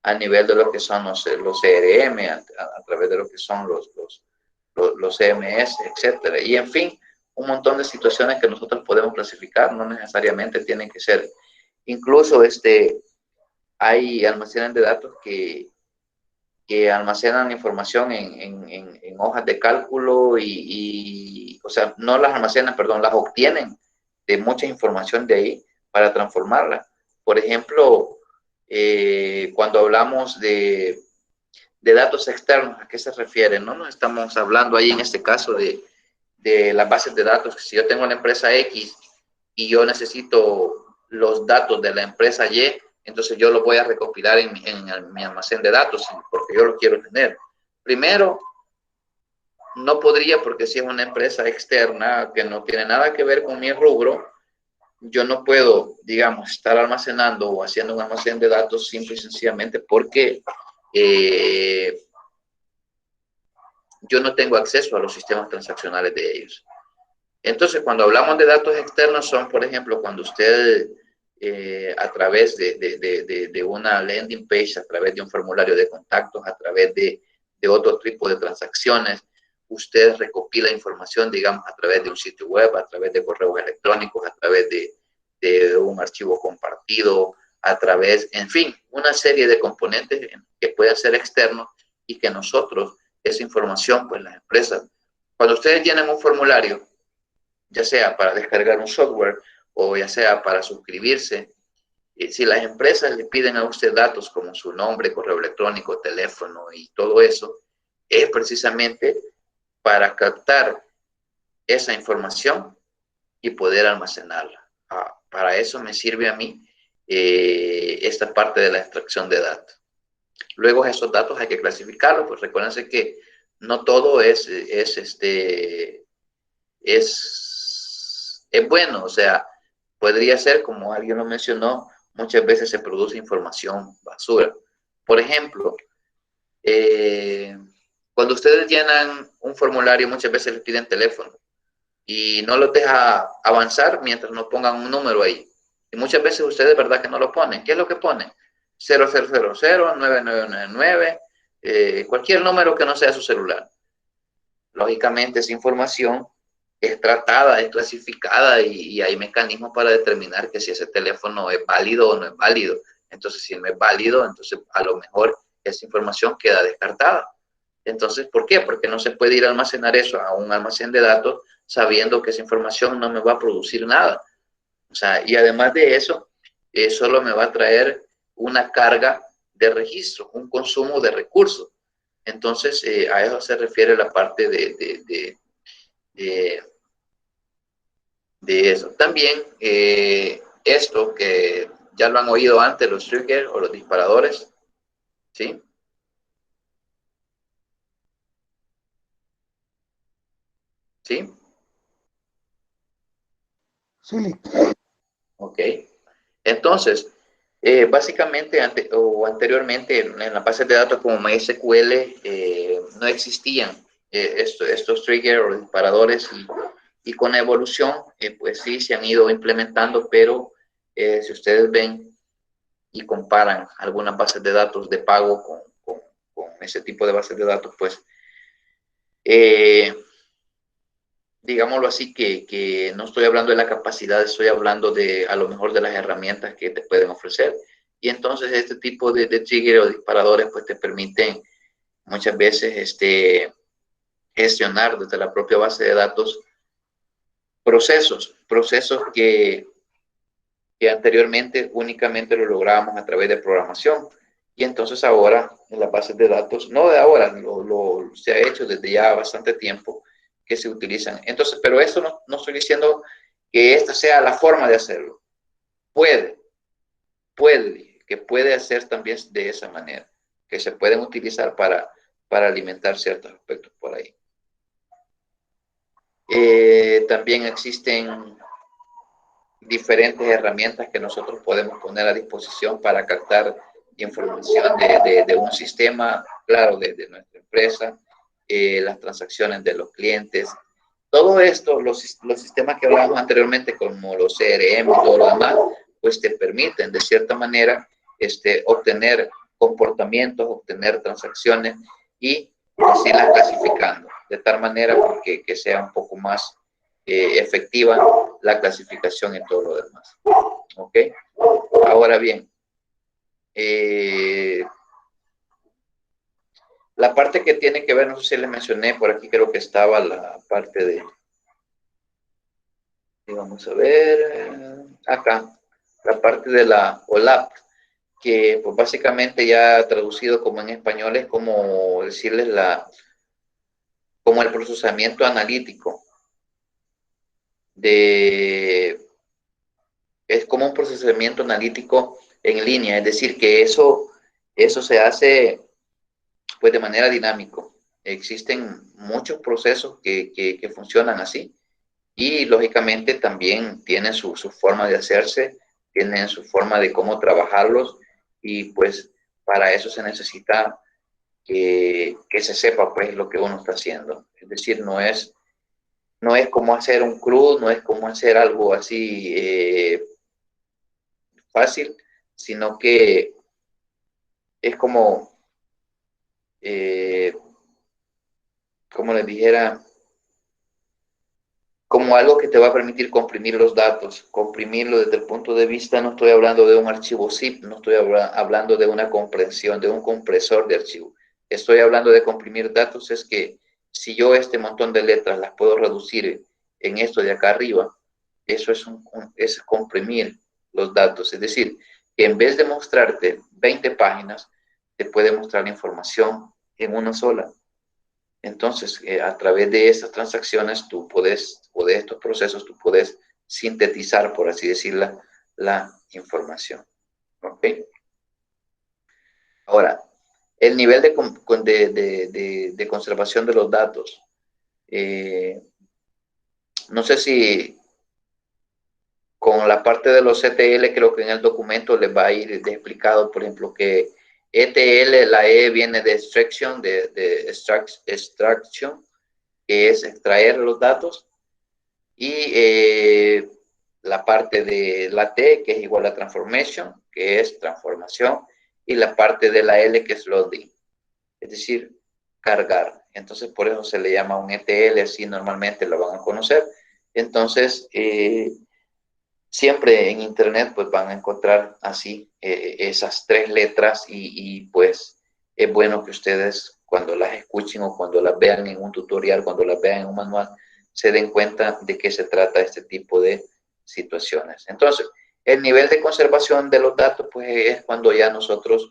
a nivel de lo que son los CRM, a través de lo que son los CMS, etcétera. Y en fin, un montón de situaciones que nosotros podemos clasificar, no necesariamente tienen que ser. Incluso hay almacenes de datos que almacenan información en hojas de cálculo o sea, no las almacenan, perdón, las obtienen de mucha información de ahí para transformarla. Por ejemplo, cuando hablamos de datos externos, ¿a qué se refiere? No nos estamos hablando ahí en este caso de las bases de datos. Si yo tengo una empresa X y yo necesito los datos de la empresa Y, entonces yo lo voy a recopilar en mi almacén de datos porque yo lo quiero tener. Primero, no podría, porque si es una empresa externa que no tiene nada que ver con mi rubro, yo no puedo, digamos, estar almacenando o haciendo un almacén de datos simple y sencillamente porque yo no tengo acceso a los sistemas transaccionales de ellos. Entonces, cuando hablamos de datos externos son, por ejemplo, cuando usted a través de una landing page, a través de un formulario de contactos, a través de otro tipo de transacciones, usted recopila información, digamos, a través de un sitio web, a través de correos electrónicos, a través de un archivo compartido, a través, en fin, una serie de componentes que pueden ser externos y que nosotros, esa información, pues las empresas, cuando ustedes llenan un formulario, ya sea para descargar un software o ya sea para suscribirse, si las empresas le piden a usted datos como su nombre, correo electrónico, teléfono y todo eso, es precisamente para captar esa información y poder almacenarla. Para eso me sirve a mí esta parte de la extracción de datos. Luego esos datos hay que clasificarlos, pues recuérdense que no todo es bueno, o sea, podría ser, como alguien lo mencionó, muchas veces se produce información basura. Por ejemplo, cuando ustedes llenan un formulario, muchas veces les piden teléfono y no los deja avanzar mientras no pongan un número ahí. Y muchas veces ustedes, ¿verdad?, que no lo ponen. ¿Qué es lo que ponen? 0000, 9999, cualquier número que no sea su celular. Lógicamente, esa información es tratada, es clasificada y hay mecanismos para determinar que si ese teléfono es válido o no es válido. Entonces, si no es válido, entonces a lo mejor esa información queda descartada. Entonces, ¿por qué? Porque no se puede ir a almacenar eso a un almacén de datos sabiendo que esa información no me va a producir nada. O sea, y además de eso, solo me va a traer una carga de registro, un consumo de recursos. Entonces, a eso se refiere la parte de eso. También esto que ya lo han oído antes, los triggers o los disparadores, ¿sí? ¿Sí? Sí, Ok. Entonces, básicamente anteriormente en las bases de datos como MySQL no existían estos triggers o disparadores y con la evolución pues sí se han ido implementando, pero si ustedes ven y comparan algunas bases de datos de pago con ese tipo de bases de datos, pues digámoslo así, que no estoy hablando de la capacidad, estoy hablando de a lo mejor de las herramientas que te pueden ofrecer. Y entonces este tipo de trigger o disparadores pues te permiten muchas veces gestionar desde la propia base de datos procesos que anteriormente únicamente lo lográbamos a través de programación. Y entonces ahora en las bases de datos, no de ahora, se ha hecho desde ya bastante tiempo que se utilizan. Entonces, pero eso no estoy diciendo que esta sea la forma de hacerlo. Que puede hacer también de esa manera, que se pueden utilizar para alimentar ciertos aspectos por ahí. También existen diferentes herramientas que nosotros podemos poner a disposición para captar información de un sistema, claro, de nuestra empresa, las transacciones de los clientes. Todo esto, los sistemas que hablábamos anteriormente, como los CRM y todo lo demás, pues te permiten, de cierta manera, obtener comportamientos, obtener transacciones y irlas clasificando, de tal manera que sea un poco más efectiva la clasificación y todo lo demás. ¿Ok? Ahora bien, la parte que tiene que ver, no sé si les mencioné, por aquí creo que estaba la parte de, vamos a ver, acá, la parte de la OLAP, que pues básicamente ya traducido como en español es como decirles como el procesamiento analítico es como un procesamiento analítico en línea, es decir, que eso se hace pues de manera dinámico. existen muchos procesos que funcionan así y lógicamente también tienen su forma de hacerse, tienen su forma de cómo trabajarlos y pues para eso se necesita que se sepa pues lo que uno está haciendo. Es decir, no es como hacer un CRUD, no es como hacer algo así fácil, sino que es eh, como les dijera, como algo que te va a permitir comprimir los datos, comprimirlo desde el punto de vista, no estoy hablando de un archivo zip, no estoy hablando de una comprensión, de un compresor de archivo. Estoy hablando de comprimir datos, es que si yo este montón de letras las puedo reducir en esto de acá arriba, eso es comprimir los datos. Es decir, que en vez de mostrarte 20 páginas, te puede mostrar la información en una sola. Entonces, a través de estas transacciones, tú puedes, o de estos procesos, tú puedes sintetizar, por así decirlo, la información. ¿Ok? Ahora, el nivel de conservación de los datos. No sé si con la parte de los ETL, creo que en el documento les va a ir explicado, por ejemplo, que ETL, la E viene de extraction, extraction, que es extraer los datos, y la parte de la T, que es igual a transformation, que es transformación, y la parte de la L, que es loading, es decir, cargar. Entonces, por eso se le llama un ETL, así normalmente lo van a conocer. Entonces, siempre en internet pues van a encontrar así esas tres letras y pues es bueno que ustedes cuando las escuchen o cuando las vean en un tutorial, cuando las vean en un manual, se den cuenta de qué se trata este tipo de situaciones. Entonces, el nivel de conservación de los datos pues es cuando ya nosotros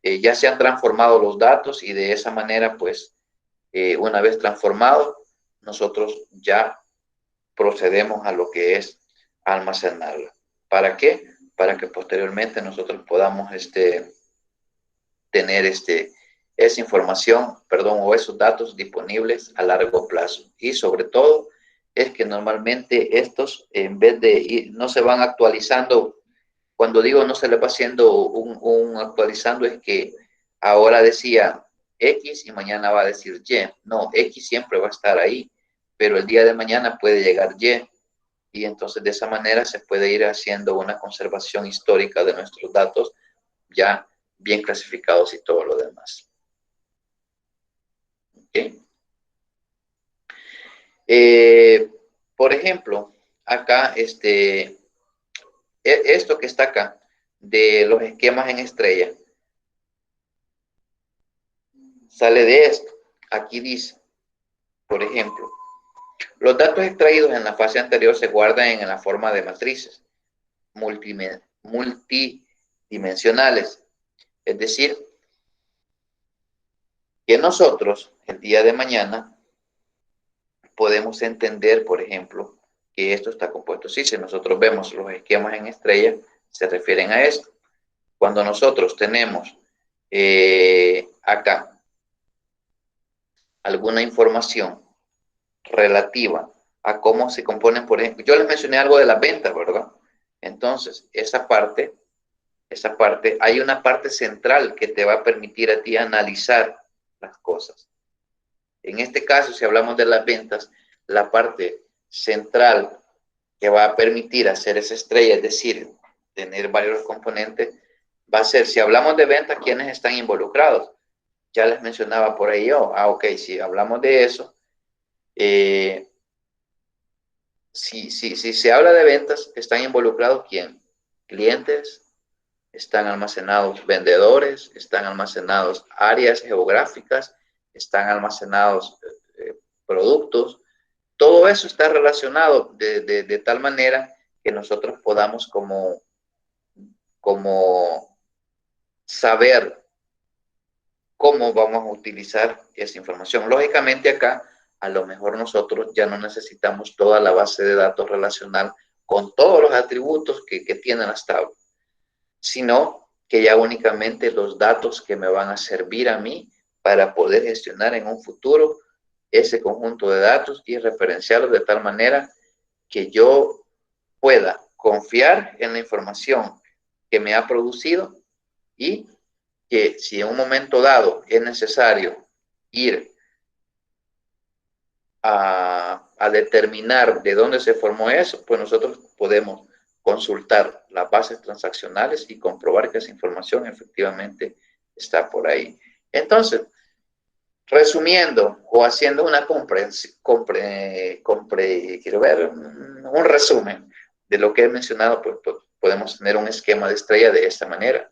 ya se han transformado los datos y de esa manera pues una vez transformados nosotros ya procedemos a lo que es almacenarla. ¿Para qué? Para que posteriormente nosotros podamos tener esa información, perdón, o esos datos disponibles a largo plazo. Y sobre todo es que normalmente estos, en vez de ir, no se van actualizando. Cuando digo no se le va haciendo un actualizando, es que ahora decía X y mañana va a decir Y. No, X siempre va a estar ahí, pero el día de mañana puede llegar y entonces de esa manera se puede ir haciendo una conservación histórica de nuestros datos ya bien clasificados y todo lo demás. ¿Okay? Por ejemplo, acá esto que está acá de los esquemas en estrella sale de esto. Aquí dice, por ejemplo, los datos extraídos en la fase anterior se guardan en la forma de matrices multidimensionales. Es decir, que nosotros el día de mañana podemos entender, por ejemplo, que esto está compuesto así. Si nosotros vemos los esquemas en estrella, se refieren a esto. Cuando nosotros tenemos acá alguna información relativa a cómo se componen, por ejemplo, yo les mencioné algo de las ventas, ¿verdad? Entonces, esa parte, hay una parte central que te va a permitir a ti analizar las cosas. En este caso, si hablamos de las ventas, la parte central que va a permitir hacer esa estrella, es decir, tener varios componentes, va a ser, si hablamos de ventas, ¿quiénes están involucrados? Ya les mencionaba por ahí yo. Ok, si hablamos de eso, si se habla de ventas, ¿están involucrados quién? Clientes, están almacenados vendedores, están almacenados áreas geográficas, están almacenados productos. Todo eso está relacionado de tal manera que nosotros podamos como saber cómo vamos a utilizar esa información. Lógicamente acá, a lo mejor nosotros ya no necesitamos toda la base de datos relacional con todos los atributos que tienen las tablas, sino que ya únicamente los datos que me van a servir a mí para poder gestionar en un futuro ese conjunto de datos y referenciarlos de tal manera que yo pueda confiar en la información que me ha producido y que si en un momento dado es necesario ir a determinar de dónde se formó eso, pues nosotros podemos consultar las bases transaccionales y comprobar que esa información efectivamente está por ahí. Entonces, resumiendo o haciendo una quiero ver un resumen de lo que he mencionado, pues podemos tener un esquema de estrella de esta manera.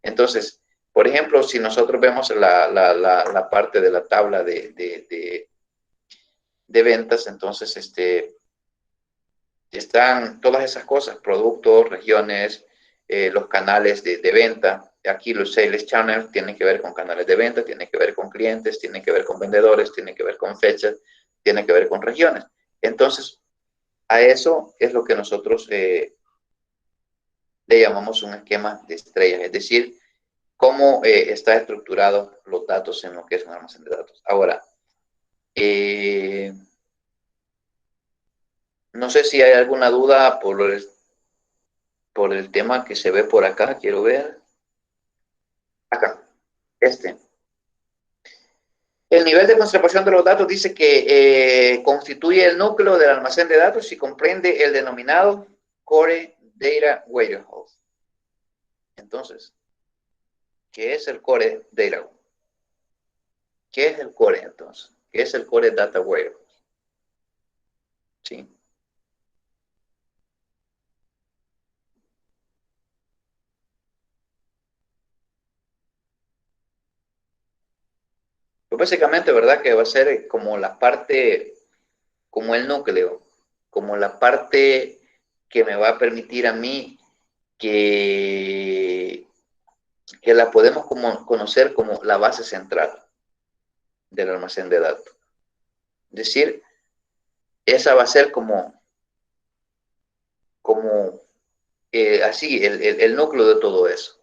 Entonces, por ejemplo, si nosotros vemos la parte de la tabla de ventas, entonces están todas esas cosas, productos, regiones, los canales de venta. Aquí los sales channels tienen que ver con canales de venta, tienen que ver con clientes, tienen que ver con vendedores, tienen que ver con fechas, tienen que ver con regiones. Entonces, a eso es lo que nosotros le llamamos un esquema de estrellas, es decir, cómo está estructurado los datos en lo que es un almacén de datos. Ahora, no sé si hay alguna duda por el tema que se ve por acá. Quiero ver. Acá. El nivel de conservación de los datos dice que constituye el núcleo del almacén de datos y comprende el denominado Core Data Warehouse. Entonces, ¿qué es el Core Data? ¿Qué es el Core entonces? ¿Qué es el Core Data Warehouse? ¿Sí? Pues básicamente, ¿verdad? Que va a ser como la parte, como el núcleo, como la parte que me va a permitir a mí que la podemos conocer como la base central del almacén de datos. Es decir, esa va a ser como así, el núcleo de todo eso.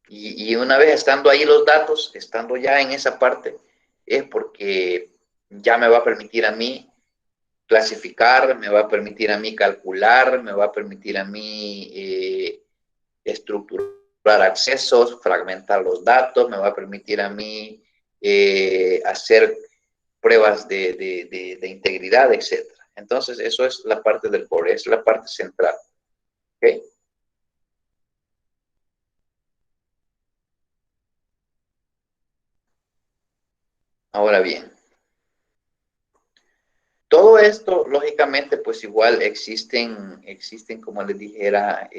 Y una vez estando ahí los datos, estando ya en esa parte, es porque ya me va a permitir a mí clasificar, me va a permitir a mí calcular, me va a permitir a mí estructurar accesos, fragmentar los datos, me va a permitir a mí hacer pruebas de integridad, etc. Entonces, eso es la parte del core, es la parte central. ¿Okay? Ahora bien, todo esto, lógicamente, pues igual existen como les dijera,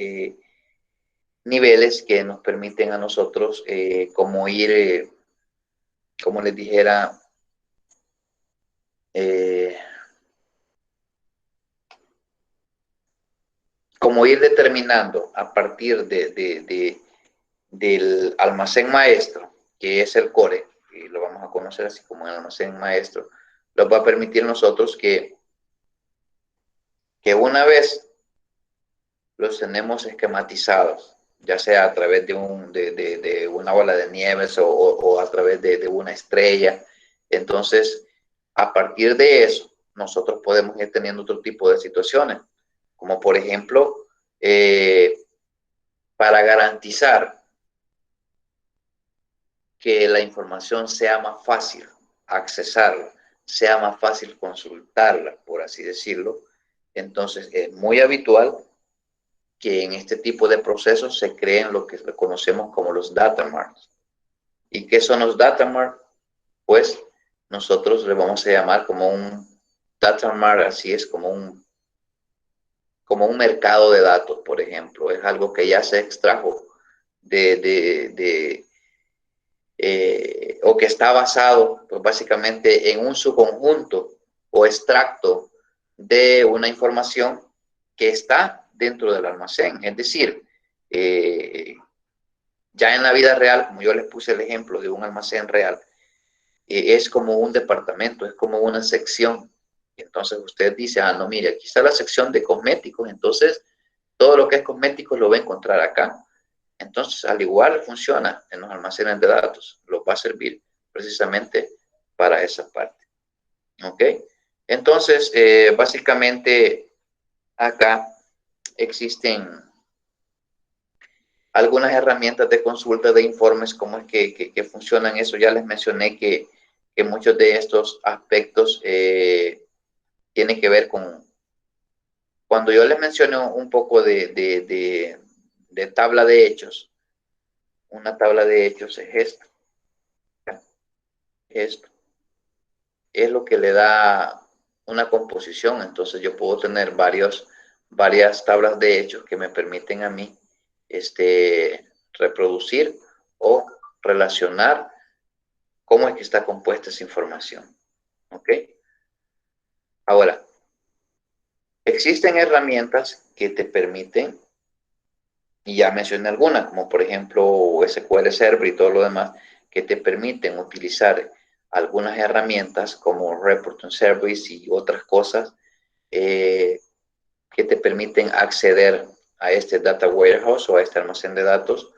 niveles que nos permiten a nosotros como ir, como les dijera, como ir determinando a partir del almacén maestro, que es el core, y lo vamos a conocer así como el almacén maestro, nos va a permitir a nosotros que una vez los tenemos esquematizados, ya sea a través de una bola de nieves o a través de una estrella. Entonces, a partir de eso, nosotros podemos ir teniendo otro tipo de situaciones, como por ejemplo, para garantizar que la información sea más fácil accesarla, sea más fácil consultarla, por así decirlo. Entonces, es muy habitual que en este tipo de procesos se creen lo que conocemos como los data marts. ¿Y qué son los data marts? Pues nosotros le vamos a llamar como un data mart, así es como un mercado de datos, por ejemplo. Es algo que ya se extrajo o que está basado, pues básicamente en un subconjunto o extracto de una información que está dentro del almacén. Es decir, ya en la vida real, como yo les puse el ejemplo de un almacén real, es como un departamento, es como una sección. Entonces usted dice, no, mire, aquí está la sección de cosméticos, entonces todo lo que es cosméticos lo va a encontrar acá. Entonces, al igual funciona en los almacenes de datos, los va a servir precisamente para esa parte. ¿Ok? Entonces, básicamente, acá existen algunas herramientas de consulta de informes, cómo es que funcionan eso. Ya les mencioné que muchos de estos aspectos tienen que ver con, cuando yo les mencioné un poco de tabla de hechos, una tabla de hechos es esta. Esto es lo que le da una composición. Entonces yo puedo tener varias tablas de hechos que me permiten a mí reproducir o relacionar cómo es que está compuesta esa información. ¿Ok? Ahora, existen herramientas que te permiten, y ya mencioné algunas, como por ejemplo SQL Server y todo lo demás, que te permiten utilizar algunas herramientas como Reporting Service y otras cosas que te permiten acceder a este Data Warehouse o a este almacén de datos.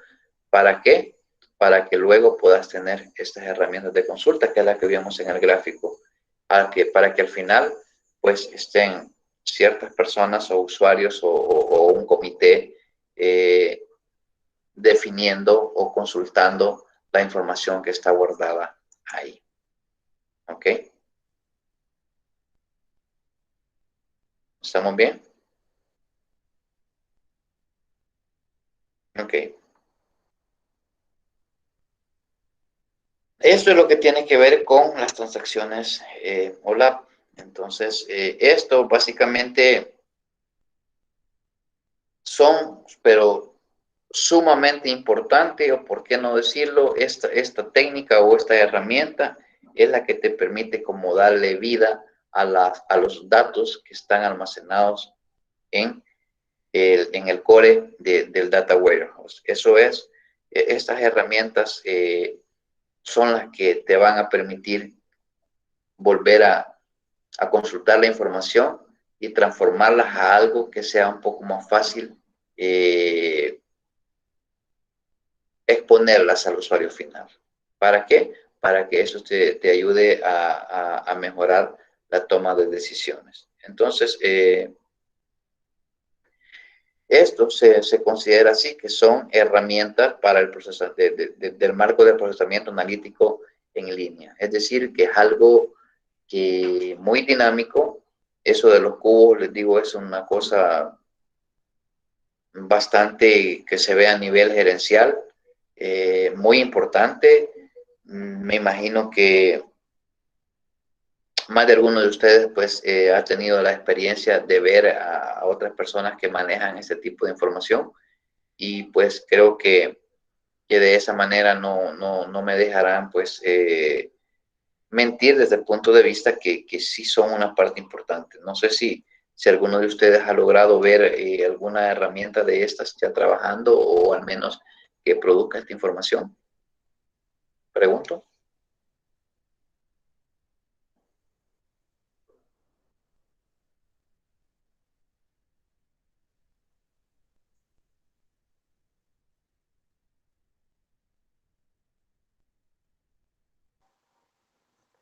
¿Para qué? Para que luego puedas tener estas herramientas de consulta, que es la que vimos en el gráfico, para que al final pues estén ciertas personas o usuarios o un comité definiendo o consultando la información que está guardada ahí. ¿Ok? ¿Estamos bien? Ok. Esto es lo que tiene que ver con las transacciones OLAP. Entonces, esto básicamente son, pero sumamente importante, o por qué no decirlo, esta técnica o esta herramienta es la que te permite como darle vida a los datos que están almacenados en el core del Data Warehouse. Eso es, estas herramientas son las que te van a permitir volver a consultar la información y transformarlas a algo que sea un poco más fácil exponerlas al usuario final. ¿Para qué? Para que eso te ayude a mejorar la toma de decisiones. Entonces, esto se considera así, que son herramientas para el proceso del marco de procesamiento analítico en línea. Es decir, que es algo que muy dinámico. Eso de los cubos, les digo, es una cosa bastante que se ve a nivel gerencial, muy importante. Me imagino que más de alguno de ustedes pues ha tenido la experiencia de ver a otras personas que manejan este tipo de información, y pues creo que de esa manera no me dejarán pues mentir desde el punto de vista que sí son una parte importante. No sé si alguno de ustedes ha logrado ver alguna herramienta de estas ya trabajando, o al menos que produzca esta información. Pregunto.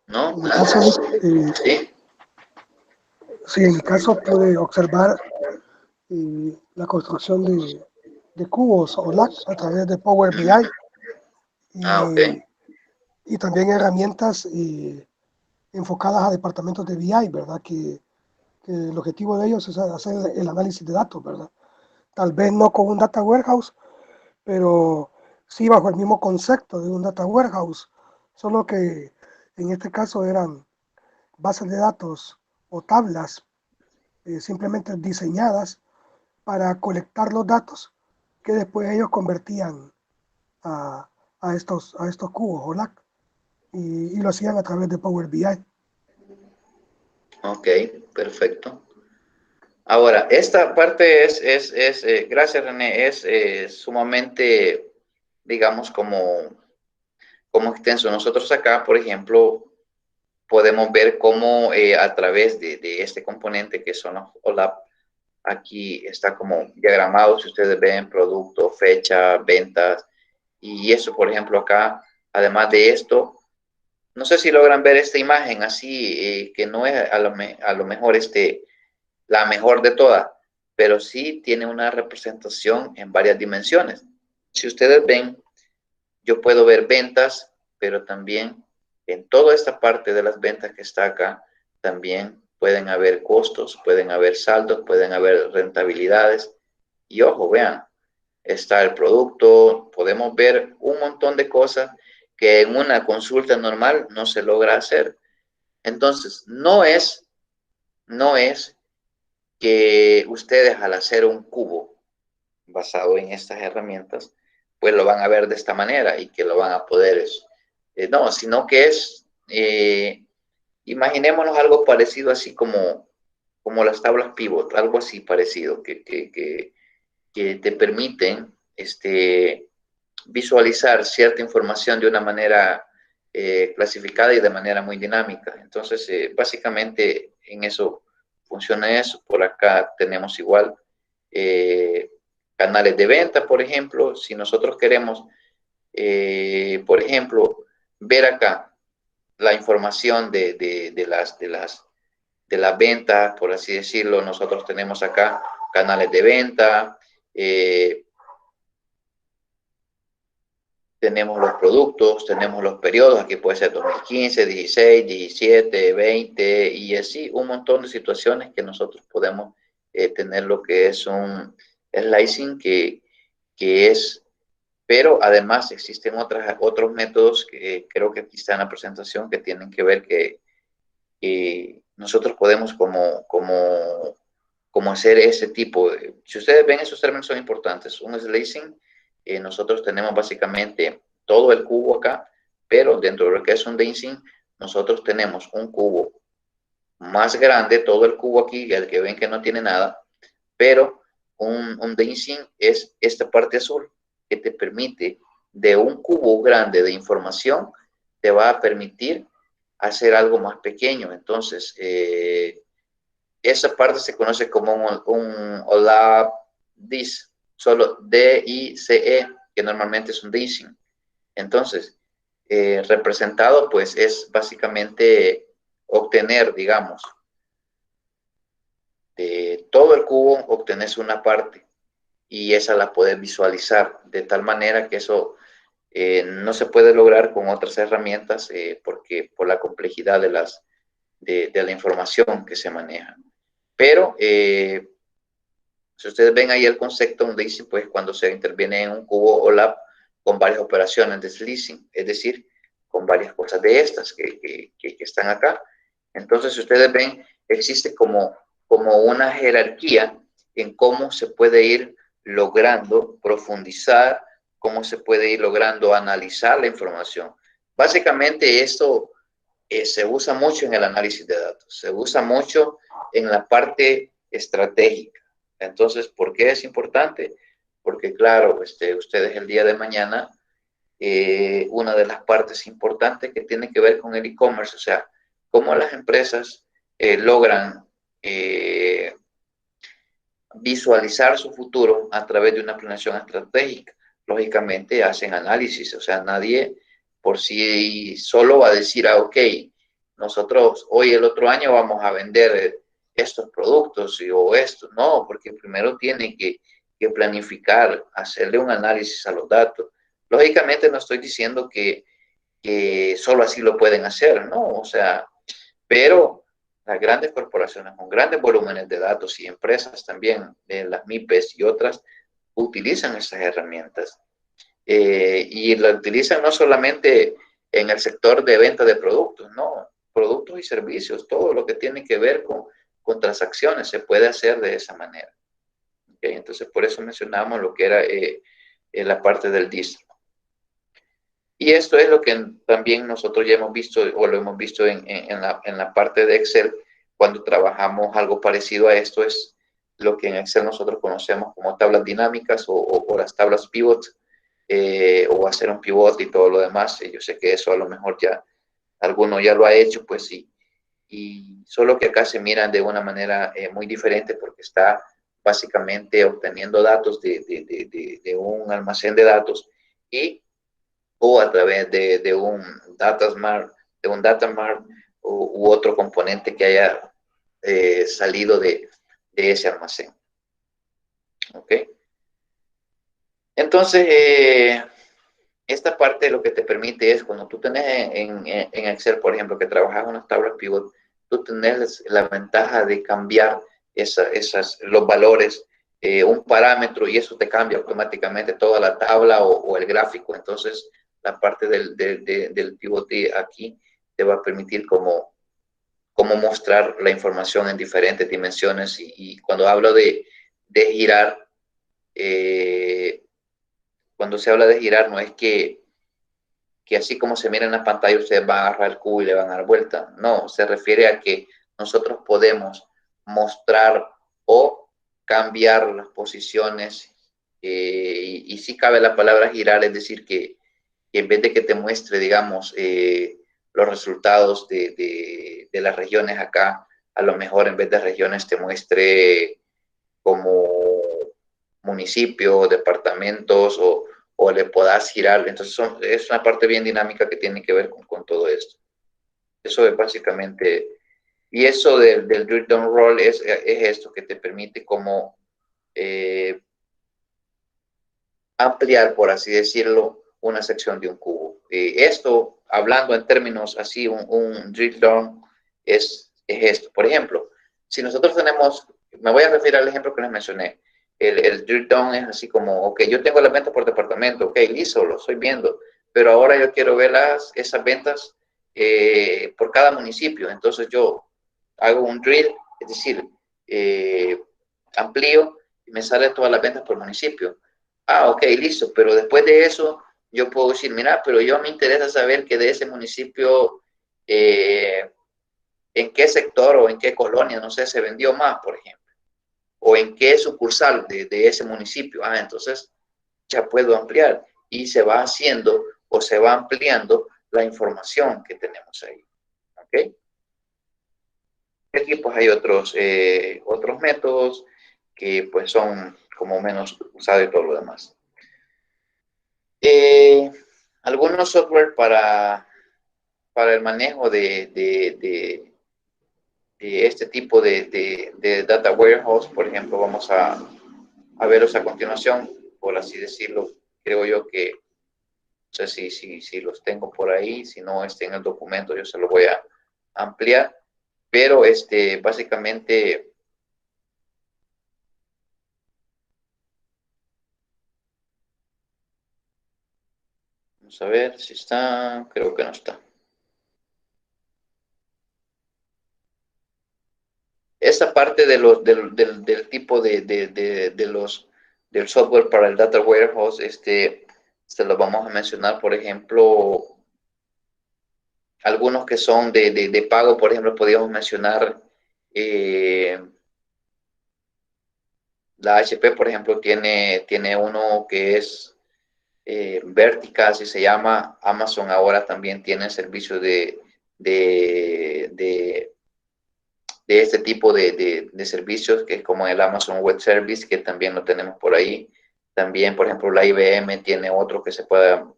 ¿No? En mi caso, Sí. sí, en mi caso pude observar la construcción de cubos o LAC a través de Power BI Ok. y también herramientas enfocadas a departamentos de BI, ¿verdad? Que el objetivo de ellos es hacer el análisis de datos, ¿verdad? Tal vez no con un data warehouse, pero sí bajo el mismo concepto de un data warehouse, solo que en este caso eran bases de datos o tablas simplemente diseñadas para colectar los datos que después ellos convertían a, a estos cubos o LAC y lo hacían a través de Power BI. Ok, perfecto. Ahora, esta parte gracias René, es sumamente, digamos, como extenso. Nosotros acá, por ejemplo, podemos ver cómo a través de este componente que son los OLAP, Aquí está como diagramado, si ustedes ven producto, fecha, ventas, y eso, por ejemplo, acá, además de esto, no sé si logran ver esta imagen así, que no es a lo mejor la mejor de todas, pero sí tiene una representación en varias dimensiones. Si ustedes ven, yo puedo ver ventas, pero también en toda esta parte de las ventas que está acá, también pueden haber costos, pueden haber saldos, pueden haber rentabilidades. Y ojo, vean, está el producto, podemos ver un montón de cosas que en una consulta normal no se logra hacer. Entonces, no es que ustedes al hacer un cubo basado en estas herramientas, pues lo van a ver de esta manera y que lo van a poder, no, sino que es, imaginémonos algo parecido así como las tablas pivot, algo así parecido, que te permiten visualizar cierta información de una manera clasificada y de manera muy dinámica. Entonces, básicamente en eso funciona eso. Por acá tenemos igual canales de venta, por ejemplo. Si nosotros queremos, por ejemplo, ver acá la información de las ventas, por así decirlo, nosotros tenemos acá canales de venta, tenemos los productos, tenemos los periodos, aquí puede ser 2015, 16, 17, 20 y así un montón de situaciones que nosotros podemos tener lo que es un slicing que es, pero además existen otros métodos que creo que aquí está en la presentación que tienen que ver que nosotros podemos como hacer ese tipo. Si ustedes ven, esos términos son importantes. Un slicing, nosotros tenemos básicamente todo el cubo acá, pero dentro de lo que es un dicing, nosotros tenemos un cubo más grande, todo el cubo aquí, el que ven que no tiene nada, pero un dicing es esta parte azul que te permite, de un cubo grande de información, te va a permitir hacer algo más pequeño. Entonces, esa parte se conoce como un OLAP DIS, solo D-I-C-E, que normalmente es un dicing. Entonces, representado, pues, es básicamente obtener, digamos, de todo el cubo, obtenés una parte y esa la puedes visualizar de tal manera que eso no se puede lograr con otras herramientas porque por la complejidad de la información que se maneja. Pero si ustedes ven ahí el concepto donde dice, pues cuando se interviene en un cubo OLAP con varias operaciones de slicing, es decir, con varias cosas de estas que están acá. Entonces, si ustedes ven, existe como una jerarquía en cómo se puede ir logrando profundizar, cómo se puede ir logrando analizar la información. Básicamente esto se usa mucho en el análisis de datos, se usa mucho en la parte estratégica. Entonces, ¿por qué es importante? Porque, claro, ustedes el día de mañana, una de las partes importantes que tiene que ver con el e-commerce, o sea, cómo las empresas logran visualizar su futuro a través de una planeación estratégica. Lógicamente hacen análisis, o sea, nadie por sí solo va a decir, ok, nosotros hoy el otro año vamos a vender estos productos o esto. No, porque primero tienen que planificar, hacerle un análisis a los datos. Lógicamente no estoy diciendo que solo así lo pueden hacer, ¿no? O sea, pero las grandes corporaciones con grandes volúmenes de datos y empresas también, las MIPES y otras, utilizan estas herramientas. Y la utilizan no solamente en el sector de venta de productos, no, productos y servicios, todo lo que tiene que ver con transacciones se puede hacer de esa manera. ¿Okay? Entonces, por eso mencionamos lo que era la parte del DIS. Y esto es lo que también nosotros ya hemos visto, o lo hemos visto en la parte de Excel, cuando trabajamos algo parecido a esto, es lo que en Excel nosotros conocemos como tablas dinámicas o las tablas pivot, o hacer un pivot y todo lo demás. Yo sé que eso a lo mejor ya alguno ya lo ha hecho, pues sí. Y solo que acá se miran de una manera muy diferente porque está básicamente obteniendo datos de un almacén de datos o a través de un datamart, u otro componente que haya salido de ese almacén. ¿Ok? Entonces, esta parte lo que te permite es, cuando tú tenés en Excel, por ejemplo, que trabajas en unas tablas pivot, tú tenés la ventaja de cambiar los valores, un parámetro, y eso te cambia automáticamente toda la tabla o el gráfico. Entonces, la parte del pivote aquí te va a permitir como mostrar la información en diferentes dimensiones. Y cuando hablo de girar, cuando se habla de girar, no es que así como se mira en la pantalla, ustedes van a agarrar el cubo y le van a dar vuelta. No, se refiere a que nosotros podemos mostrar o cambiar las posiciones, y sí cabe la palabra girar, es decir, que en vez de que te muestre, digamos, los resultados de las regiones acá, a lo mejor en vez de regiones te muestre como municipios, departamentos, o le puedas girar. Entonces es una parte bien dinámica que tiene que ver con todo esto. Eso es básicamente, y eso del drill down roll es esto que te permite como ampliar, por así decirlo, una sección de un cubo. Esto, hablando en términos así, un drill down es esto. Por ejemplo, si nosotros tenemos, me voy a referir al ejemplo que les mencioné, el drill down es así como, ok, yo tengo las ventas por departamento, ok, listo, lo estoy viendo, pero ahora yo quiero ver esas ventas por cada municipio. Entonces yo hago un drill, es decir, amplío y me sale todas las ventas por municipio. Ah, ok, listo, pero después de eso yo puedo decir, mira, pero yo me interesa saber que de ese municipio, en qué sector o en qué colonia, no sé, se vendió más, por ejemplo, o en qué sucursal de ese municipio. Ah, entonces ya puedo ampliar, y se va haciendo o se va ampliando la información que tenemos ahí. ¿Ok? Aquí pues hay otros métodos que pues son como menos usados y todo lo demás. Algunos software para el manejo de este tipo de data warehouse, por ejemplo, vamos a verlos a continuación, por así decirlo. Creo yo que, no sé si los tengo por ahí, si no en el documento, yo se lo voy a ampliar, pero básicamente, vamos a ver si está, creo que no está. Esa parte del tipo del software para el data warehouse, se lo vamos a mencionar, por ejemplo, algunos que son de pago. Por ejemplo, podríamos mencionar la HP, por ejemplo, tiene uno que es Vertical, así se llama. Amazon ahora también tiene servicio de este tipo de servicios, que es como el Amazon Web Service, que también lo tenemos por ahí. También, por ejemplo, la IBM tiene otro que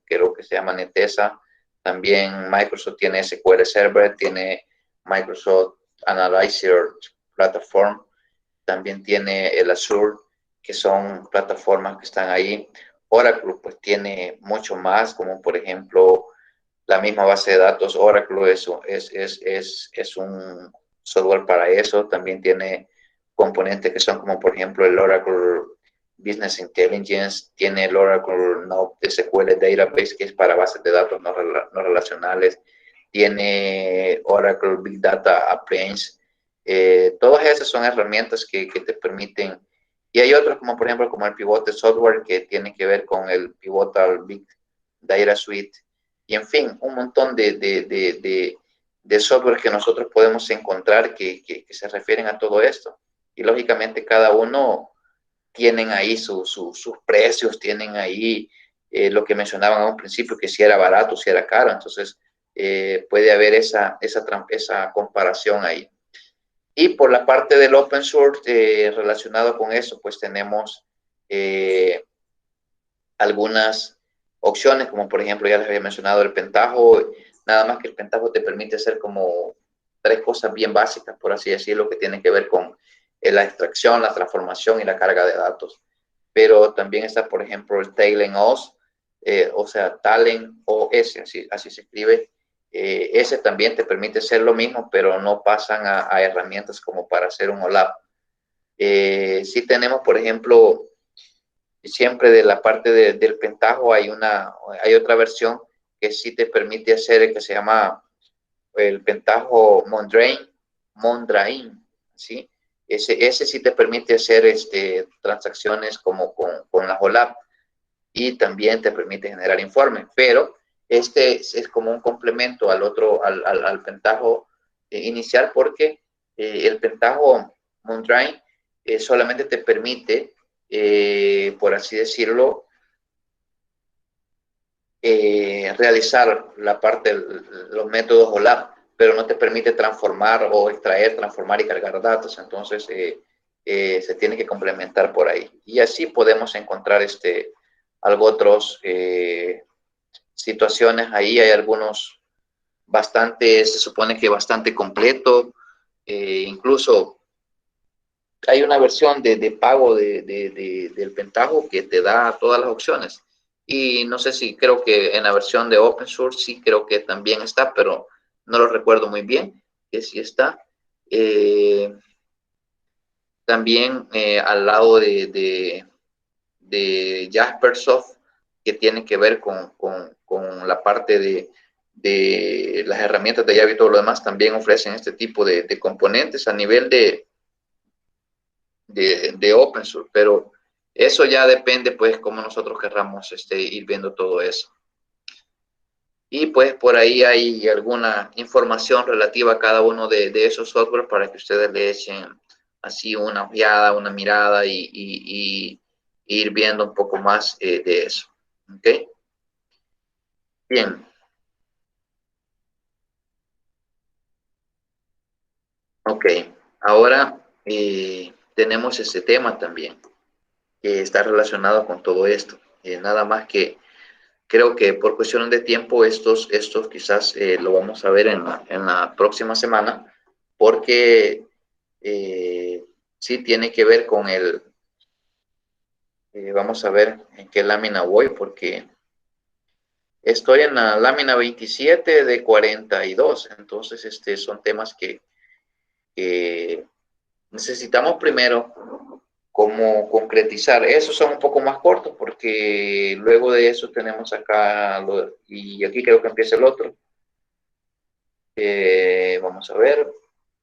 creo que se llama Netesa. También Microsoft tiene SQL Server, tiene Microsoft Analyzer Platform. También tiene el Azure, que son plataformas que están ahí. Oracle pues tiene mucho más, como por ejemplo la misma base de datos. Oracle es un software para eso. También tiene componentes que son como por ejemplo el Oracle Business Intelligence, tiene el Oracle NoSQL Database, que es para bases de datos no relacionales, tiene Oracle Big Data Appliance. Todas esas son herramientas que te permiten, y hay otras como por ejemplo como el Pivotal Software, que tiene que ver con el Pivotal Big Data Suite, y en fin, un montón de software que nosotros podemos encontrar que se refieren a todo esto. Y lógicamente cada uno tienen ahí sus precios, tienen ahí lo que mencionaban a un principio, que si era barato, si era caro. Entonces puede haber esa comparación ahí. Y por la parte del open source relacionado con eso, pues tenemos algunas opciones, como por ejemplo, ya les había mencionado el Pentaho. Nada más que el Pentaho te permite hacer como 3 cosas bien básicas, por así decirlo, que tienen que ver con la extracción, la transformación y la carga de datos. Pero también está, por ejemplo, el Talend OS, o sea, Talend OS, así se escribe. Ese también te permite hacer lo mismo, pero no pasan a herramientas como para hacer un OLAP. Sí tenemos, por ejemplo, siempre de la parte del Pentaho hay otra versión que sí te permite hacer, que se llama el Pentaho Mondrain, ¿sí? Ese sí te permite hacer transacciones como con la OLAP, y también te permite generar informes, pero este es como un complemento al Pentaho inicial, porque el Pentaho Mondrain solamente te permite, por así decirlo, realizar la parte, los métodos OLAP, pero no te permite transformar o extraer, transformar y cargar datos. Entonces se tiene que complementar por ahí. Y así podemos encontrar algo otros situaciones ahí. Hay algunos bastante, se supone que bastante completo. Incluso hay una versión de pago del Pentaho que te da todas las opciones. Y no sé si, creo que en la versión de open source sí creo que también está, pero no lo recuerdo muy bien, que sí está. También al lado de Jaspersoft, que tiene que ver con la parte de las herramientas de Java y todo lo demás, también ofrecen este tipo de componentes a nivel de open source, pero eso ya depende, pues, cómo nosotros querramos ir viendo todo eso. Y pues por ahí hay alguna información relativa a cada uno de esos software para que ustedes le echen así una ojeada, una mirada y ir viendo un poco más de eso. ¿Ok? Bien. Ok. Ahora tenemos este tema también, que está relacionado con todo esto. Nada más que creo que por cuestiones de tiempo estos quizás lo vamos a ver en la próxima semana, porque sí tiene que ver con vamos a ver en qué lámina voy, porque estoy en la lámina 27 de 42, entonces son temas que necesitamos primero cómo concretizar. Esos son un poco más cortos, porque luego de eso tenemos acá, y aquí creo que empieza el otro. Vamos a ver,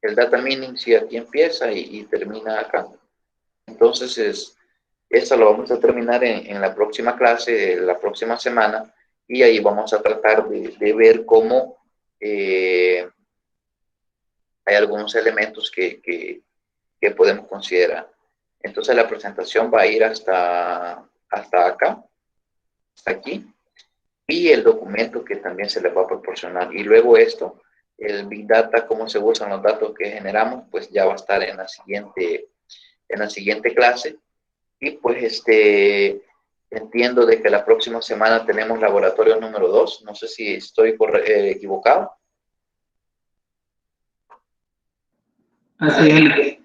el data mining, sí, aquí empieza y termina acá. Entonces, esto lo vamos a terminar en la próxima clase, la próxima semana, y ahí vamos a tratar de ver cómo hay algunos elementos que podemos considerar. Entonces, la presentación va a ir hasta acá, hasta aquí, y el documento que también se les va a proporcionar. Y luego esto, el Big Data, cómo se usan los datos que generamos, pues ya va a estar en la siguiente clase. Y pues entiendo de que la próxima semana tenemos laboratorio número 2. No sé si estoy equivocado. Así es.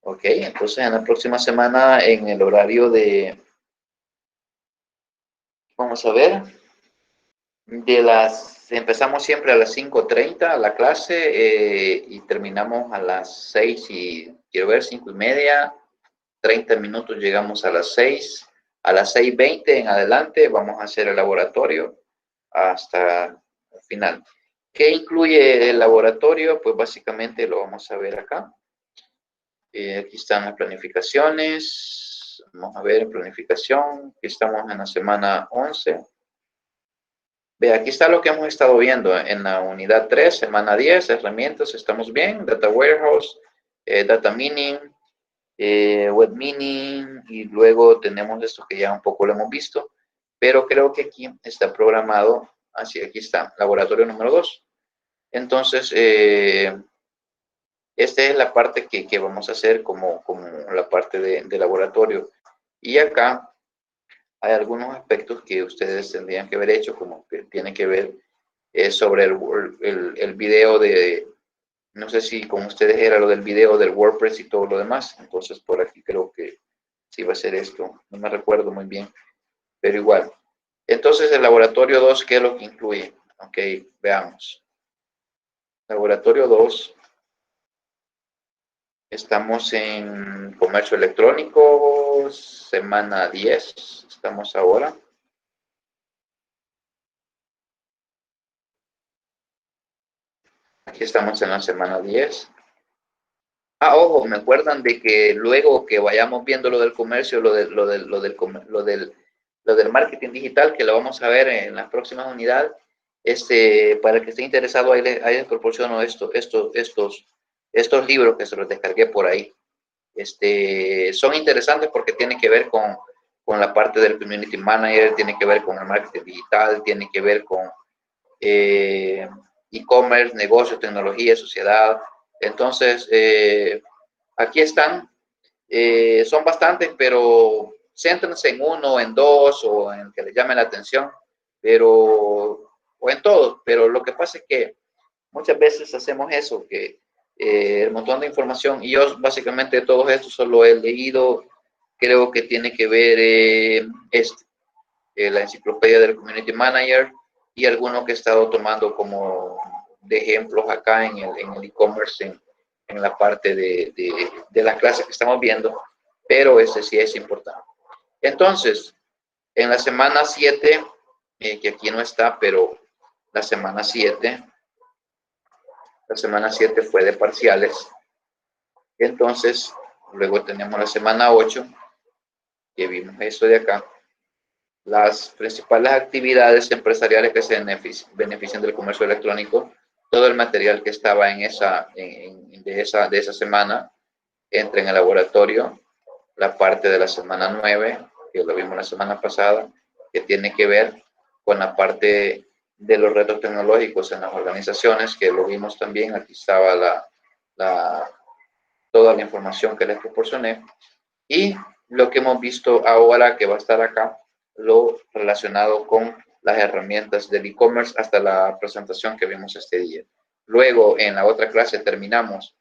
Ok, entonces en la próxima semana en el horario vamos a ver, empezamos siempre a las 5:30 la clase y terminamos a las 6 y quiero ver 5:30, 30 minutos llegamos a las 6. A las 6:20 en adelante vamos a hacer el laboratorio hasta el final. ¿Qué incluye el laboratorio? Pues básicamente lo vamos a ver acá. Aquí están las planificaciones. Vamos a ver planificación. Aquí estamos en la semana 11. Ve, aquí está lo que hemos estado viendo en la unidad 3, semana 10, herramientas, estamos bien. Data Warehouse, Data Mining, Web Mining, y luego tenemos esto que ya un poco lo hemos visto, pero creo que aquí está programado, así aquí está, laboratorio número 2. Entonces, Esta es la parte que vamos a hacer como la parte de laboratorio. Y acá hay algunos aspectos que ustedes tendrían que haber hecho, como que tiene que ver sobre el video de, no sé si con ustedes era lo del video del WordPress y todo lo demás. Entonces por aquí creo que sí va a ser esto. No me recuerdo muy bien, pero igual. Entonces el laboratorio 2, ¿qué es lo que incluye? Ok, veamos. Laboratorio 2. Estamos en comercio electrónico, semana 10. Estamos ahora. Aquí estamos en la semana 10. Ah, ojo, me acuerdan de que luego que vayamos viendo lo del comercio, lo del marketing digital, que lo vamos a ver en las próximas unidades, para el que esté interesado, ahí les proporciono estos libros que se los descargué por ahí. Son interesantes porque tienen que ver con la parte del community manager, tiene que ver con el marketing digital, tiene que ver con e-commerce, negocios, tecnología, sociedad. Entonces, aquí están. Son bastantes, pero céntrense en uno, en dos, o en el que les llame la atención, o en todos. Pero lo que pasa es que muchas veces hacemos eso, que el montón de información, y yo básicamente de todos estos solo he leído, creo que tiene que ver la enciclopedia del Community Manager y alguno que he estado tomando como de ejemplos acá en el e-commerce, en la parte de la clase que estamos viendo, pero ese sí es importante. Entonces, en la semana 7, que aquí no está, pero la semana 7 fue de parciales. Entonces, luego tenemos la semana 8, que vimos eso de acá. Las principales actividades empresariales que se benefician del comercio electrónico, todo el material que estaba de esa semana entra en el laboratorio, la parte de la semana 9, que lo vimos la semana pasada, que tiene que ver con la parte de los retos tecnológicos en las organizaciones, que lo vimos también. Aquí estaba toda la información que les proporcioné. Y lo que hemos visto ahora, que va a estar acá, lo relacionado con las herramientas del e-commerce hasta la presentación que vimos este día. Luego, en la otra clase, terminamos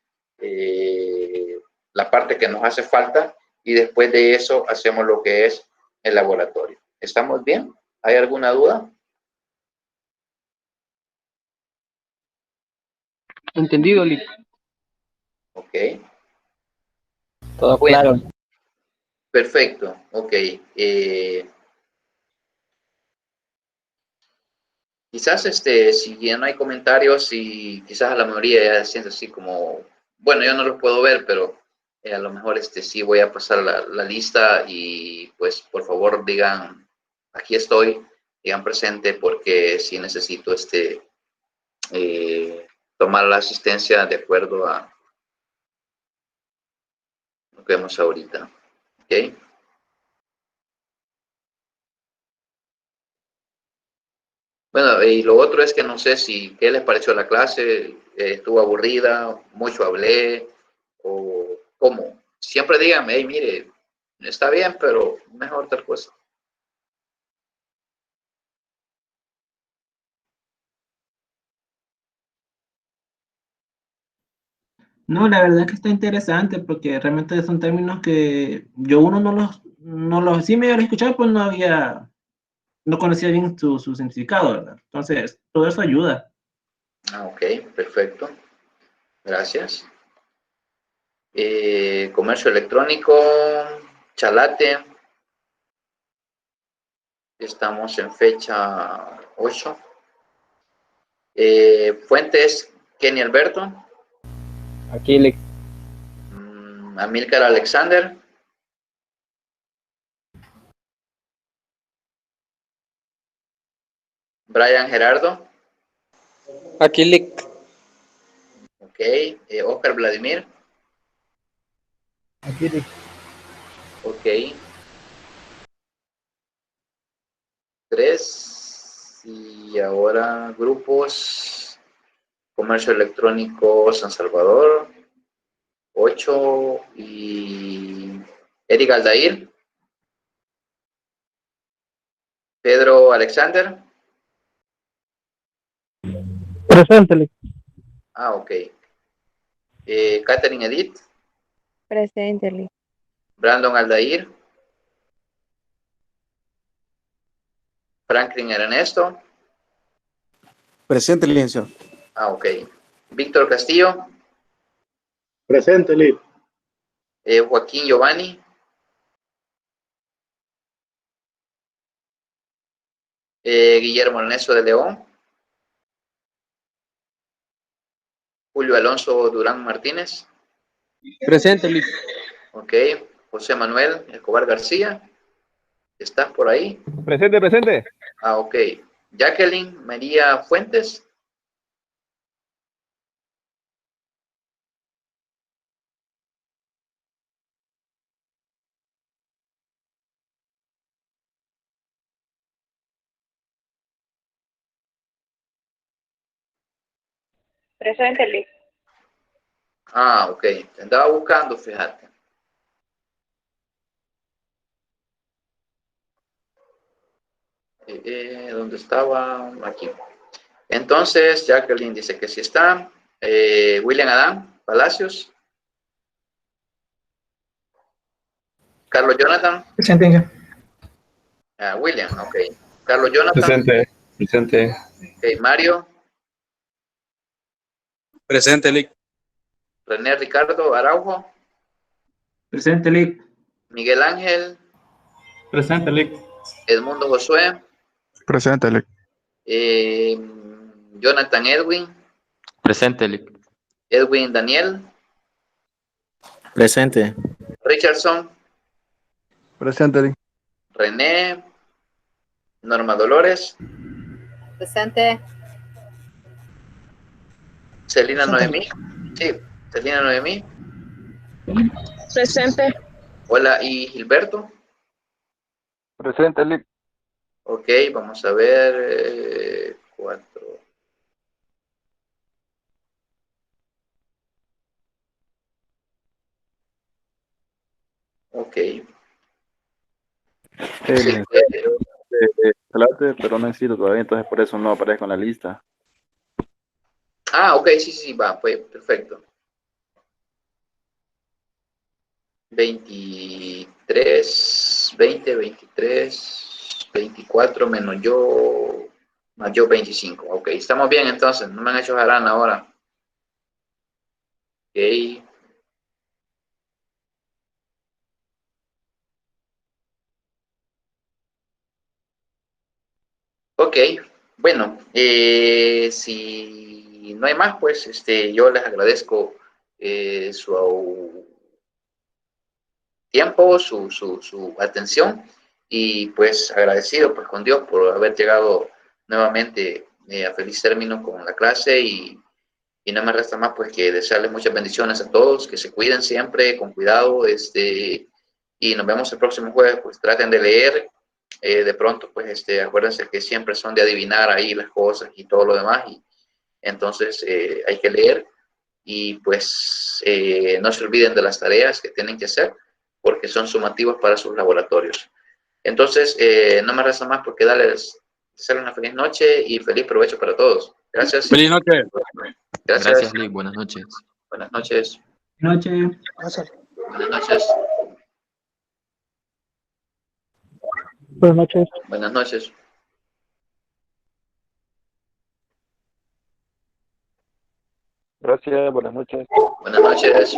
la parte que nos hace falta y después de eso hacemos lo que es el laboratorio. ¿Estamos bien? ¿Hay alguna duda? Entendido, Lick. Ok. Todo Bueno, claro. perfecto. Ok. Quizás si ya no hay comentarios y quizás a la mayoría ya siente así como, bueno, yo no los puedo ver, pero a lo mejor sí voy a pasar la lista y pues por favor digan, aquí estoy, digan presente porque sí necesito tomar la asistencia de acuerdo a lo que vemos ahorita. ¿Ok? Bueno, y lo otro es que no sé qué les pareció la clase, estuvo aburrida, mucho hablé, o cómo. Siempre díganme, hey, mire, está bien, pero mejor tal cosa. No, la verdad es que está interesante porque realmente son términos que uno no los, sí me había escuchado, pues no conocía bien su significado, ¿verdad? Entonces, todo eso ayuda. Ok, perfecto. Gracias. Comercio electrónico, Chalate. Estamos en fecha 8. Fuentes, Kenny Alberto. Aquí, Lick. Amílcar Alexander. Brian Gerardo. Aquí Lick. Ok. Oscar Vladimir. Aquí, Lick. Ok. 3. Y ahora grupos. Comercio electrónico San Salvador. 8 y Eric Aldair. Pedro Alexander. Presente, Lic. Ah, ok. Catherine Edith. Presente, Lic. Brandon Aldair. Franklin Ernesto. Presente, licenciado. Ah, ok. Víctor Castillo. Presente, Lic. Joaquín Giovanni. Guillermo Ernesto de León. Julio Alonso Durán Martínez. Presente, Lic. Ok. José Manuel Escobar García. ¿Estás por ahí? Presente, presente. Ah, ok. Jacqueline María Fuentes. Presente, Lic. Ah, ok. Te andaba buscando, fíjate. ¿Dónde estaba? Aquí. Entonces, Jacqueline dice que sí está. William Adán Palacios. Carlos Jonathan. Presente. William, ok. Carlos Jonathan. Presente, presente. Ok, Mario. Presente, Lic. René Ricardo Araujo. Presente, Lic. Miguel Ángel. Presente, Lic. Edmundo Josué. Presente, Lic. Jonathan Edwin. Presente, Lic. Edwin Daniel. Presente. Richardson. Presente, Lic. René. Norma Dolores. Presente. Celina Noemí. Sí, Celina Noemí. Presente. Hola, y Gilberto. Presente, Lic. Ok, vamos a ver. 4. Ok. Sí, Pero no he sido todavía, entonces por eso no aparezco en la lista. ok, sí, va, pues perfecto. 23, 20, 23, 24 menos yo, más yo 25. Ok, estamos bien entonces, no me han hecho jarana ahora. Ok. Ok, bueno, si no hay más, pues yo les agradezco su tiempo, su atención y pues agradecido pues con Dios por haber llegado nuevamente a feliz término con la clase y no me resta más pues que desearles muchas bendiciones a todos, que se cuiden siempre con cuidado y nos vemos el próximo jueves, pues traten de leer. De pronto, pues, acuérdense que siempre son de adivinar ahí las cosas y todo lo demás, y entonces hay que leer y pues no se olviden de las tareas que tienen que hacer porque son sumativas para sus laboratorios. Entonces, no me resta más porque darles una feliz noche y feliz provecho para todos. Gracias. Feliz noche. Gracias, Lic. Buenas noches. Buenas noches. Noche. Gracias. Buenas noches. Buenas noches. Buenas noches. Gracias, buenas noches. Buenas noches.